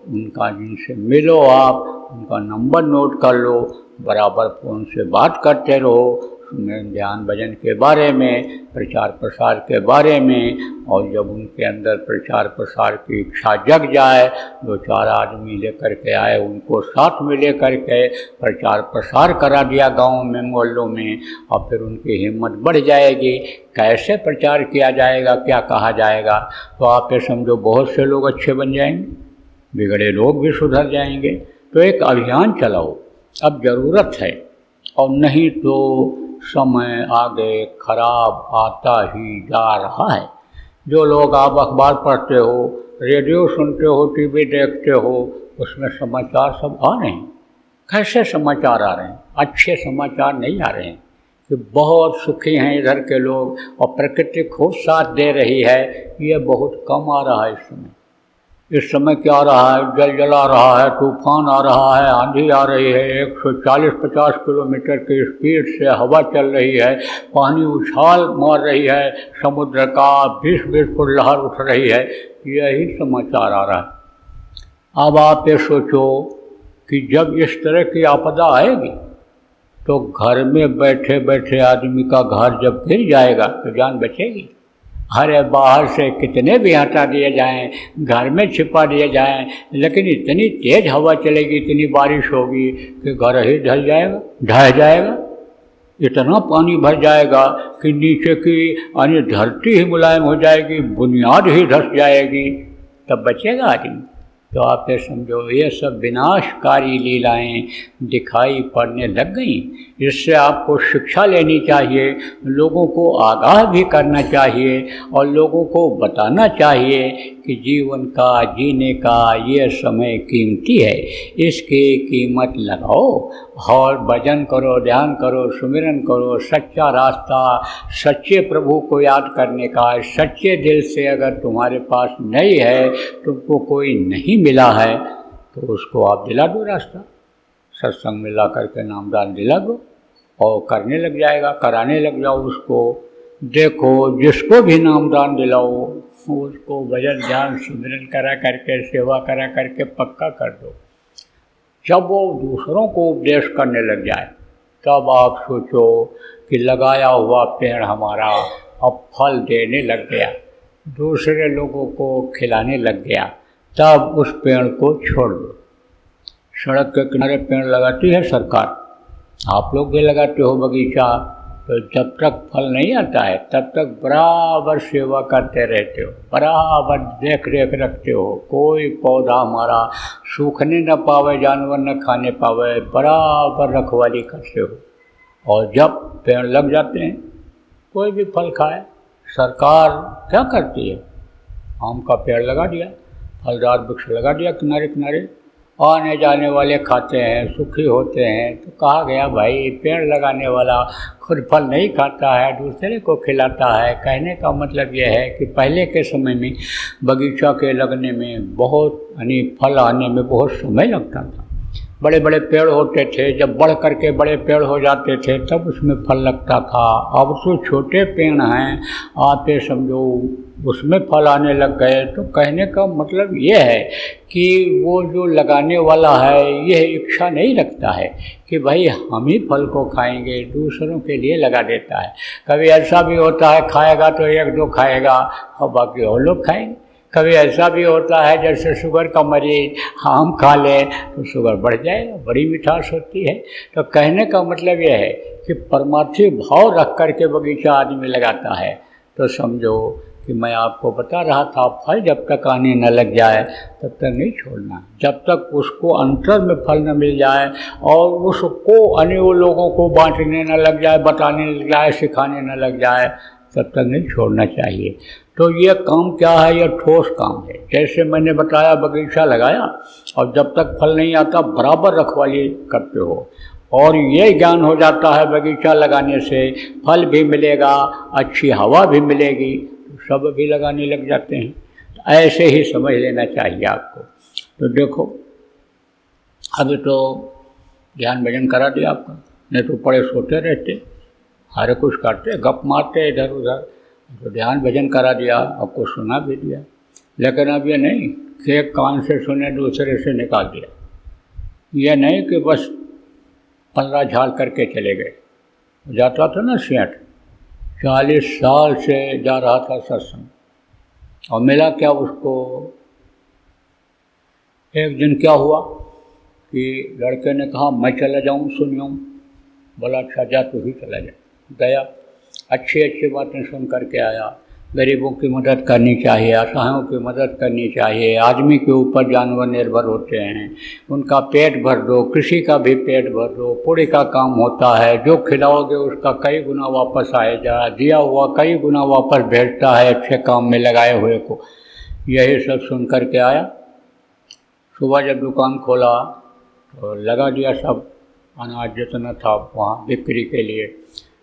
उनका जिनसे मिलो, आप उनका नंबर नोट कर लो, बराबर फ़ोन से बात करते रहो, ध्यान भजन के बारे में, प्रचार प्रसार के बारे में। और जब उनके अंदर प्रचार प्रसार की इच्छा जग जाए, 2-4 आदमी लेकर के आए, उनको साथ में लेकर के प्रचार प्रसार करा दिया गाँव में, मोहल्लों में, और फिर उनकी हिम्मत बढ़ जाएगी। कैसे प्रचार किया जाएगा, क्या कहा जाएगा, तो आप ये समझो बहुत से लोग अच्छे बन जाएंगे, बिगड़े लोग भी सुधर जाएंगे। तो एक अभियान चलाओ, अब ज़रूरत है, और नहीं तो समय आगे खराब आता ही जा रहा है। जो लोग आप अखबार पढ़ते हो, रेडियो सुनते हो, टीवी देखते हो, उसमें समाचार सब आ रहे हैं। कैसे समाचार आ रहे हैं? अच्छे समाचार नहीं आ रहे हैं कि बहुत सुखी हैं इधर के लोग और प्रकृति खूब साथ दे रही है, ये बहुत कम आ रहा है इस समय। इस समय क्या आ रहा है? जला रहा है, तूफान आ रहा है, आंधी आ रही है, 140-50 किलोमीटर की स्पीड से हवा चल रही है, पानी उछाल मार रही है, समुद्र का 20-20 फुट लहर उठ रही है, यही समाचार आ रहा है। अब आप ये सोचो कि जब इस तरह की आपदा आएगी तो घर में बैठे बैठे आदमी का घर जब गिर जाएगा तो जान बचेगी? अरे बाहर से कितने भी हटा दिए जाएं, घर में छिपा दिए जाएं, लेकिन इतनी तेज़ हवा चलेगी, इतनी बारिश होगी कि घर ही ढह जाएगा। इतना पानी भर जाएगा कि नीचे की यानी धरती ही मुलायम हो जाएगी, बुनियाद ही धंस जाएगी, तब बचेगा आदमी? तो आप ये समझो ये सब विनाशकारी लीलाएं दिखाई पड़ने लग गई। इससे आपको शिक्षा लेनी चाहिए, लोगों को आगाह भी करना चाहिए और लोगों को बताना चाहिए कि जीवन का जीने का ये समय कीमती है, इसकी कीमत लगाओ और भजन करो, ध्यान करो, सुमिरन करो। सच्चा रास्ता सच्चे प्रभु को याद करने का है। सच्चे दिल से अगर तुम्हारे पास नहीं है, तुमको कोई नहीं मिला है, तो उसको आप दिला दो रास्ता, सत्संग में ला करके नामदान दिला दो और करने लग जाएगा, कराने लग जाओ उसको। देखो जिसको भी नामदान दिलाओ उसको भजन ध्यान सुमिरन करा करके, सेवा करा करके पक्का कर दो। जब वो दूसरों को उपदेश करने लग जाए तब आप सोचो कि लगाया हुआ पेड़ हमारा अब फल देने लग गया, दूसरे लोगों को खिलाने लग गया, तब उस पेड़ को छोड़ दो। सड़क के किनारे पेड़ लगाती है सरकार, आप लोग भी लगाते हो बगीचा, तो जब तक फल नहीं आता है तब तक बराबर सेवा करते रहते हो, बराबर देख रेख रखते हो, कोई पौधा हमारा सूखने न पावे, जानवर न खाने पावे, बराबर रखवाली करते हो। और जब पेड़ लग जाते हैं, कोई भी फल खाए, सरकार क्या करती है? आम का पेड़ लगा दिया, फलदार वृक्ष लगा दिया किनारे किनारे, आने जाने वाले खाते हैं, सुखी होते हैं। तो कहा गया भाई पेड़ लगाने वाला खुद फल नहीं खाता है, दूसरे को खिलाता है। कहने का मतलब यह है कि पहले के समय में बगीचा के लगने में बहुत यानी फल आने में बहुत समय लगता था। बड़े बड़े पेड़ होते थे, जब बढ़ करके बड़े पेड़ हो जाते थे तब उसमें फल लगता था। अब तो छोटे पेड़ हैं, आप ये समझो उसमें फल आने लग गए। तो कहने का मतलब ये है कि वो जो लगाने वाला है यह इच्छा नहीं रखता है कि भाई हम ही फल को खाएंगे, दूसरों के लिए लगा देता है। कभी ऐसा भी होता है खाएगा तो 1-2 खाएगा और बाकी और लोग खाएंगे। कभी ऐसा भी होता है जैसे शुगर का मरीज आम खा ले तो शुगर बढ़ जाएगा, बड़ी मिठास होती है। तो कहने का मतलब यह है कि परमार्थी भाव रख कर के बगीचा आदमी लगाता है। तो समझो कि मैं आपको बता रहा था, फल जब तक आने न लग जाए तब तक नहीं छोड़ना, जब तक उसको अंतर में फल न मिल जाए और उसको अन्य लोगों को बांटने न लग जाए, बताने लग जाए, सिखाने न लग जाए, तब तक नहीं छोड़ना चाहिए। तो ये काम क्या है? ये ठोस काम है। जैसे मैंने बताया बगीचा लगाया और जब तक फल नहीं आता बराबर रखवाली करते हो, और ये ज्ञान हो जाता है बगीचा लगाने से फल भी मिलेगा, अच्छी हवा भी मिलेगी, तो सब भी लगाने लग जाते हैं। तो ऐसे ही समझ लेना चाहिए आपको। तो देखो अभी तो ध्यान भजन करा दिया आपका, नहीं तो पड़े सोते रहते, हर कुछ करते, गप मारते इधर उधर। तो ध्यान भजन करा दिया, आपको सुना भी दिया, लेकिन अब ये नहीं कि एक कान से सुने दूसरे से निकाल दिया। ये नहीं कि बस पल्ला झाड़ करके चले गए, जाता था ना सेठ, 40 साल से जा रहा था सत्संग, और मिला क्या उसको, एक दिन क्या हुआ कि लड़के ने कहा मैं चला जाऊँ सुनियो, बोला अच्छा जा तू ही चला जा। गया, अच्छी अच्छी बातें सुन करके आया। गरीबों की मदद करनी चाहिए, असहायों की मदद करनी चाहिए, आदमी के ऊपर जानवर निर्भर होते हैं, उनका पेट भर दो, किसी का भी पेट भर दो, पुण्य का काम होता है, जो खिलाओगे उसका कई गुना वापस आएगा, दिया हुआ कई गुना वापस भेजता है अच्छे काम में लगाए हुए को। यही सब सुन करके आया। सुबह जब दुकान खोला तो लगा दिया सब अनाज जितना था वहाँ बिक्री के लिए।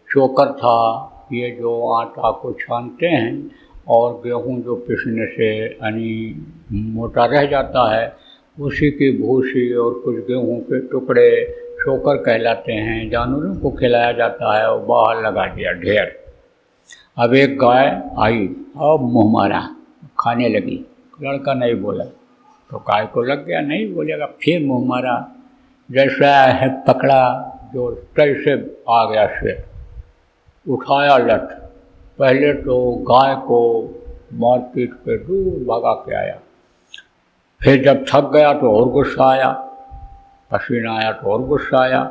चोकर था, ये जो आटा को छानते हैं, और गेहूँ जो पिसने से यानी मोटा रह जाता है, उसी की भूसी और कुछ गेहूँ के टुकड़े चोकर कहलाते हैं, जानवरों को खिलाया जाता है, और बाहर लगा दिया ढेर। अब एक गाय आई और मुँह मारा, खाने लगी। लड़का नहीं बोला तो गाय को लग गया नहीं बोलेगा, फिर मुँह मारा, जैसा है पकड़ा जो कैसे आ गया शेर, उठाया लठ, पहले तो गाय को मार पीट के दूर भगा के आया, फिर जब थक गया तो और गुस्सा आया, पसीना आया तो और गुस्सा आया।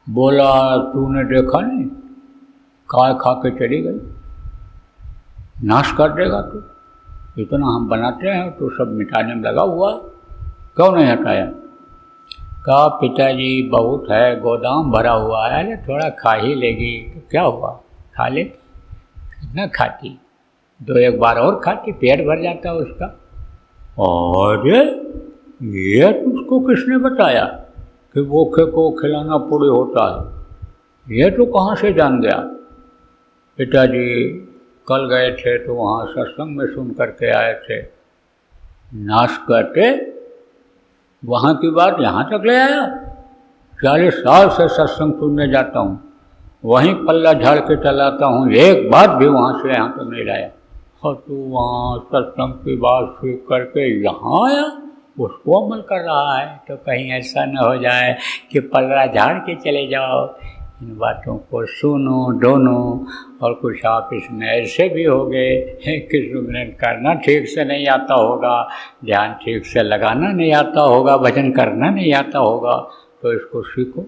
बोला तूने देखा नहीं, गाय खा के चली गई, नाश कर देगा तू, इतना हम बनाते हैं तो सब मिटाने में लगा हुआ, क्यों नहीं हटाया? कहा पिताजी बहुत है, गोदाम भरा हुआ है, अरे थोड़ा खा ही लेगी तो क्या हुआ, खा ले, कितना खाती, दो एक बार और खाती, पेट भर जाता उसका। और ये उसको किसने बताया कि भूखे को खिलाना पूरी होता है, ये तो कहाँ से जान गया? पिताजी कल गए थे तो वहाँ सत्संग में सुन करके आए थे, नाश करके वहाँ की बात यहाँ तक ले आया। 40 साल से सत्संग सुनने जाता हूँ, वहीं पल्ला झाड़ के चलाता हूँ, एक बात भी वहाँ से यहाँ तक नहीं लाया, और तू वहाँ सत्संग की बात सीख करके यहाँ आया, उसको अमल कर रहा है। तो कहीं ऐसा न हो जाए कि पल्ला झाड़ के चले जाओ। इन बातों को सुनो दोनों, और कुछ आप इसमें ऐसे भी हो गए कि सुमिरन करना ठीक से नहीं आता होगा, ध्यान ठीक से लगाना नहीं आता होगा, भजन करना नहीं आता होगा, तो इसको सीखो।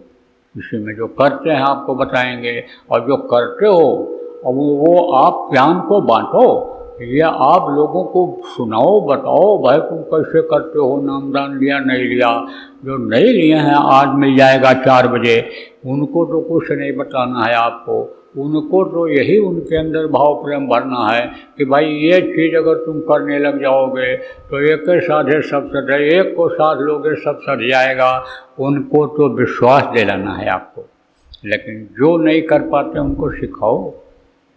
इसी में जो करते हैं आपको बताएंगे, और जो करते हो और वो आप ज्ञान को बांटो, या आप लोगों को सुनाओ, बताओ भाई तुम कैसे करते हो, नामदान लिया नहीं लिया। जो नहीं लिए हैं आज मिल जाएगा 4 बजे, उनको तो कुछ नहीं बताना है आपको, उनको तो यही उनके अंदर भाव प्रेम भरना है कि भाई ये चीज़ अगर तुम करने लग जाओगे तो एक के साथ है सब सद, एक को साथ लोगे सब सद जाएगा। उनको तो विश्वास दिलाना है आपको, लेकिन जो नहीं कर पाते उनको सिखाओ।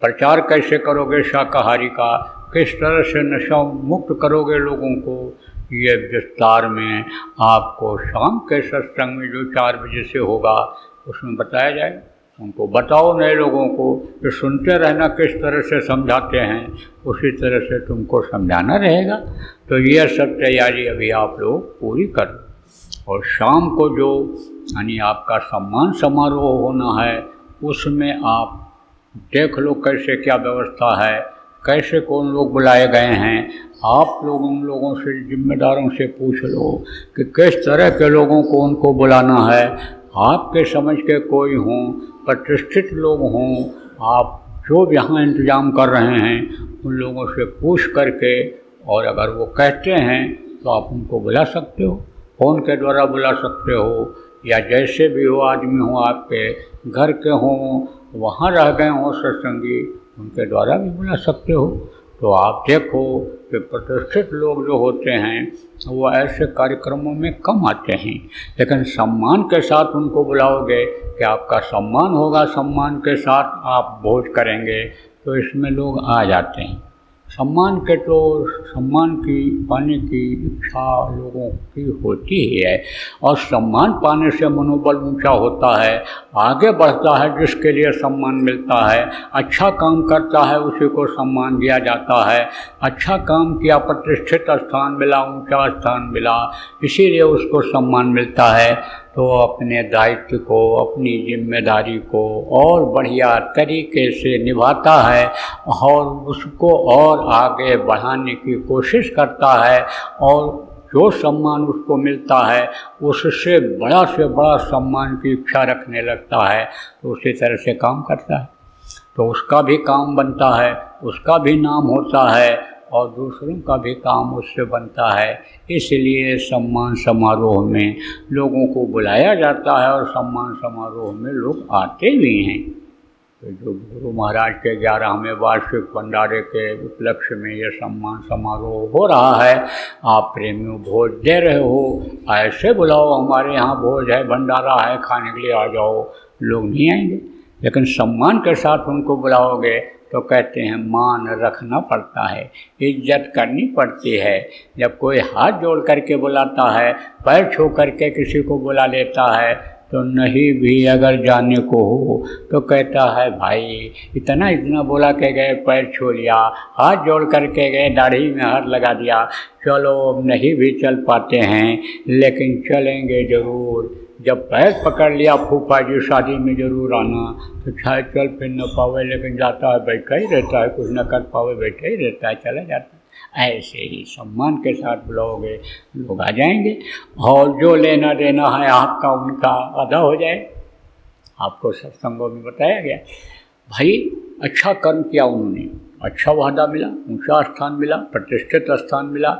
प्रचार कैसे करोगे शाकाहारी का, किस तरह से नशा मुक्त करोगे लोगों को, ये विस्तार में आपको शाम के सत्संग में जो 4 बजे से होगा उसमें बताया जाएगा। उनको बताओ नए लोगों को कि सुनते रहना किस तरह से समझाते हैं, उसी तरह से तुमको समझाना रहेगा। तो ये सब तैयारी अभी आप लोग पूरी करो। और शाम को जो यानी आपका सम्मान समारोह होना है, उसमें आप देख लो कैसे क्या व्यवस्था है, कैसे कौन लोग बुलाए गए हैं। आप लोग उन लोगों से, जिम्मेदारों से पूछ लो कि किस तरह के लोगों को उनको बुलाना है। आपके समझ के कोई हों, प्रतिष्ठित लोग हों, आप जो यहाँ इंतज़ाम कर रहे हैं उन लोगों से पूछ करके, और अगर वो कहते हैं तो आप उनको बुला सकते हो, फ़ोन के द्वारा बुला सकते हो, या जैसे भी हो आदमी हो, आपके घर के हों, वहाँ रह गए हों सत्संगी, उनके द्वारा भी बुला सकते हो। तो आप देखो कि प्रतिष्ठित लोग जो होते हैं वो ऐसे कार्यक्रमों में कम आते हैं, लेकिन सम्मान के साथ उनको बुलाओगे कि आपका सम्मान होगा, सम्मान के साथ आप भोज करेंगे, तो इसमें लोग आ जाते हैं। सम्मान के तो सम्मान की पाने की इच्छा लोगों की होती ही है, और सम्मान पाने से मनोबल ऊंचा होता है, आगे बढ़ता है जिसके लिए सम्मान मिलता है। अच्छा काम करता है उसी को सम्मान दिया जाता है, अच्छा काम किया, प्रतिष्ठित स्थान मिला, ऊंचा स्थान मिला, इसीलिए उसको सम्मान मिलता है। तो अपने दायित्व को, अपनी जिम्मेदारी को और बढ़िया तरीके से निभाता है और उसको और आगे बढ़ाने की कोशिश करता है, और जो सम्मान उसको मिलता है उससे बड़ा से बड़ा सम्मान की इच्छा रखने लगता है, तो उसी तरह से काम करता है, तो उसका भी काम बनता है, उसका भी नाम होता है और दूसरों का भी काम उससे बनता है। इसलिए सम्मान समारोह में लोगों को बुलाया जाता है और सम्मान समारोह में लोग आते भी हैं। तो जो गुरु महाराज के 11वें वार्षिक भंडारे के उपलक्ष्य में ये सम्मान समारोह हो रहा है, आप प्रेमियों भोज दे रहे हो, ऐसे बुलाओ हमारे यहाँ भोज है, भंडारा है, खाने के लिए आ जाओ, लोग नहीं आएंगे। लेकिन सम्मान के साथ उनको बुलाओगे तो कहते हैं मान रखना पड़ता है, इज्जत करनी पड़ती है। जब कोई हाथ जोड़ करके बुलाता है, पैर छू करके किसी को बुला लेता है, तो नहीं भी अगर जाने को हो तो कहता है भाई इतना बोला के गए, पैर छू लिया, हाथ जोड़ करके गए, दाढ़ी में हाथ लगा दिया, चलो अब नहीं भी चल पाते हैं लेकिन चलेंगे ज़रूर। जब पैर पकड़ लिया फूफा जी शादी में ज़रूर आना, तो शायद चल फिर न पावे लेकिन जाता है, बैठा ही रहता है, कुछ न कर पावे बैठा ही रहता है, चला जाता है। ऐसे ही सम्मान के साथ बुलाओगे लोग आ जाएंगे और जो लेना देना है आपका उनका अदा हो जाए। आपको सत्संगों में बताया गया भाई अच्छा कर्म किया उन्होंने, अच्छा वादा मिला, ऊंचा स्थान मिला, प्रतिष्ठित स्थान मिला,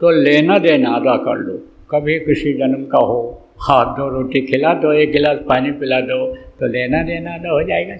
तो लेना देना अदा कर लो। कभी किसी जन्म का हो, हाथ 2 रोटी खिला दो, 1 गिलास पानी पिला दो, तो लेना देना अदा हो जाएगा।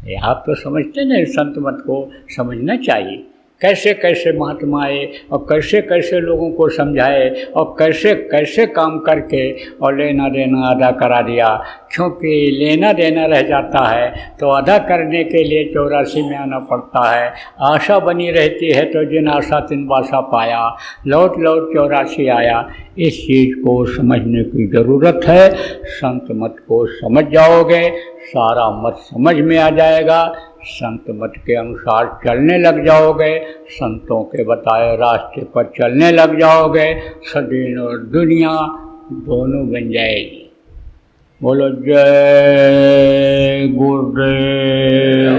ये आप तो समझते नहीं, संत मत को समझना चाहिए। कैसे कैसे महात्मा आए और कैसे कैसे लोगों को समझाए और कैसे कैसे काम करके और लेना देना अदा करा दिया। क्योंकि लेना देना रह जाता है तो अदा करने के लिए 84 में आना पड़ता है। आशा बनी रहती है तो जिन आशा तिन बाशा पाया, लौट लौट 84 आया। इस चीज़ को समझने की ज़रूरत है। संत मत को समझ जाओगे, सारा मत समझ में आ जाएगा, संत मत के अनुसार चलने लग जाओगे, संतों के बताए रास्ते पर चलने लग जाओगे, सदीन और दुनिया दोनों बन जाएगी। बोलो जय गुरुदेव।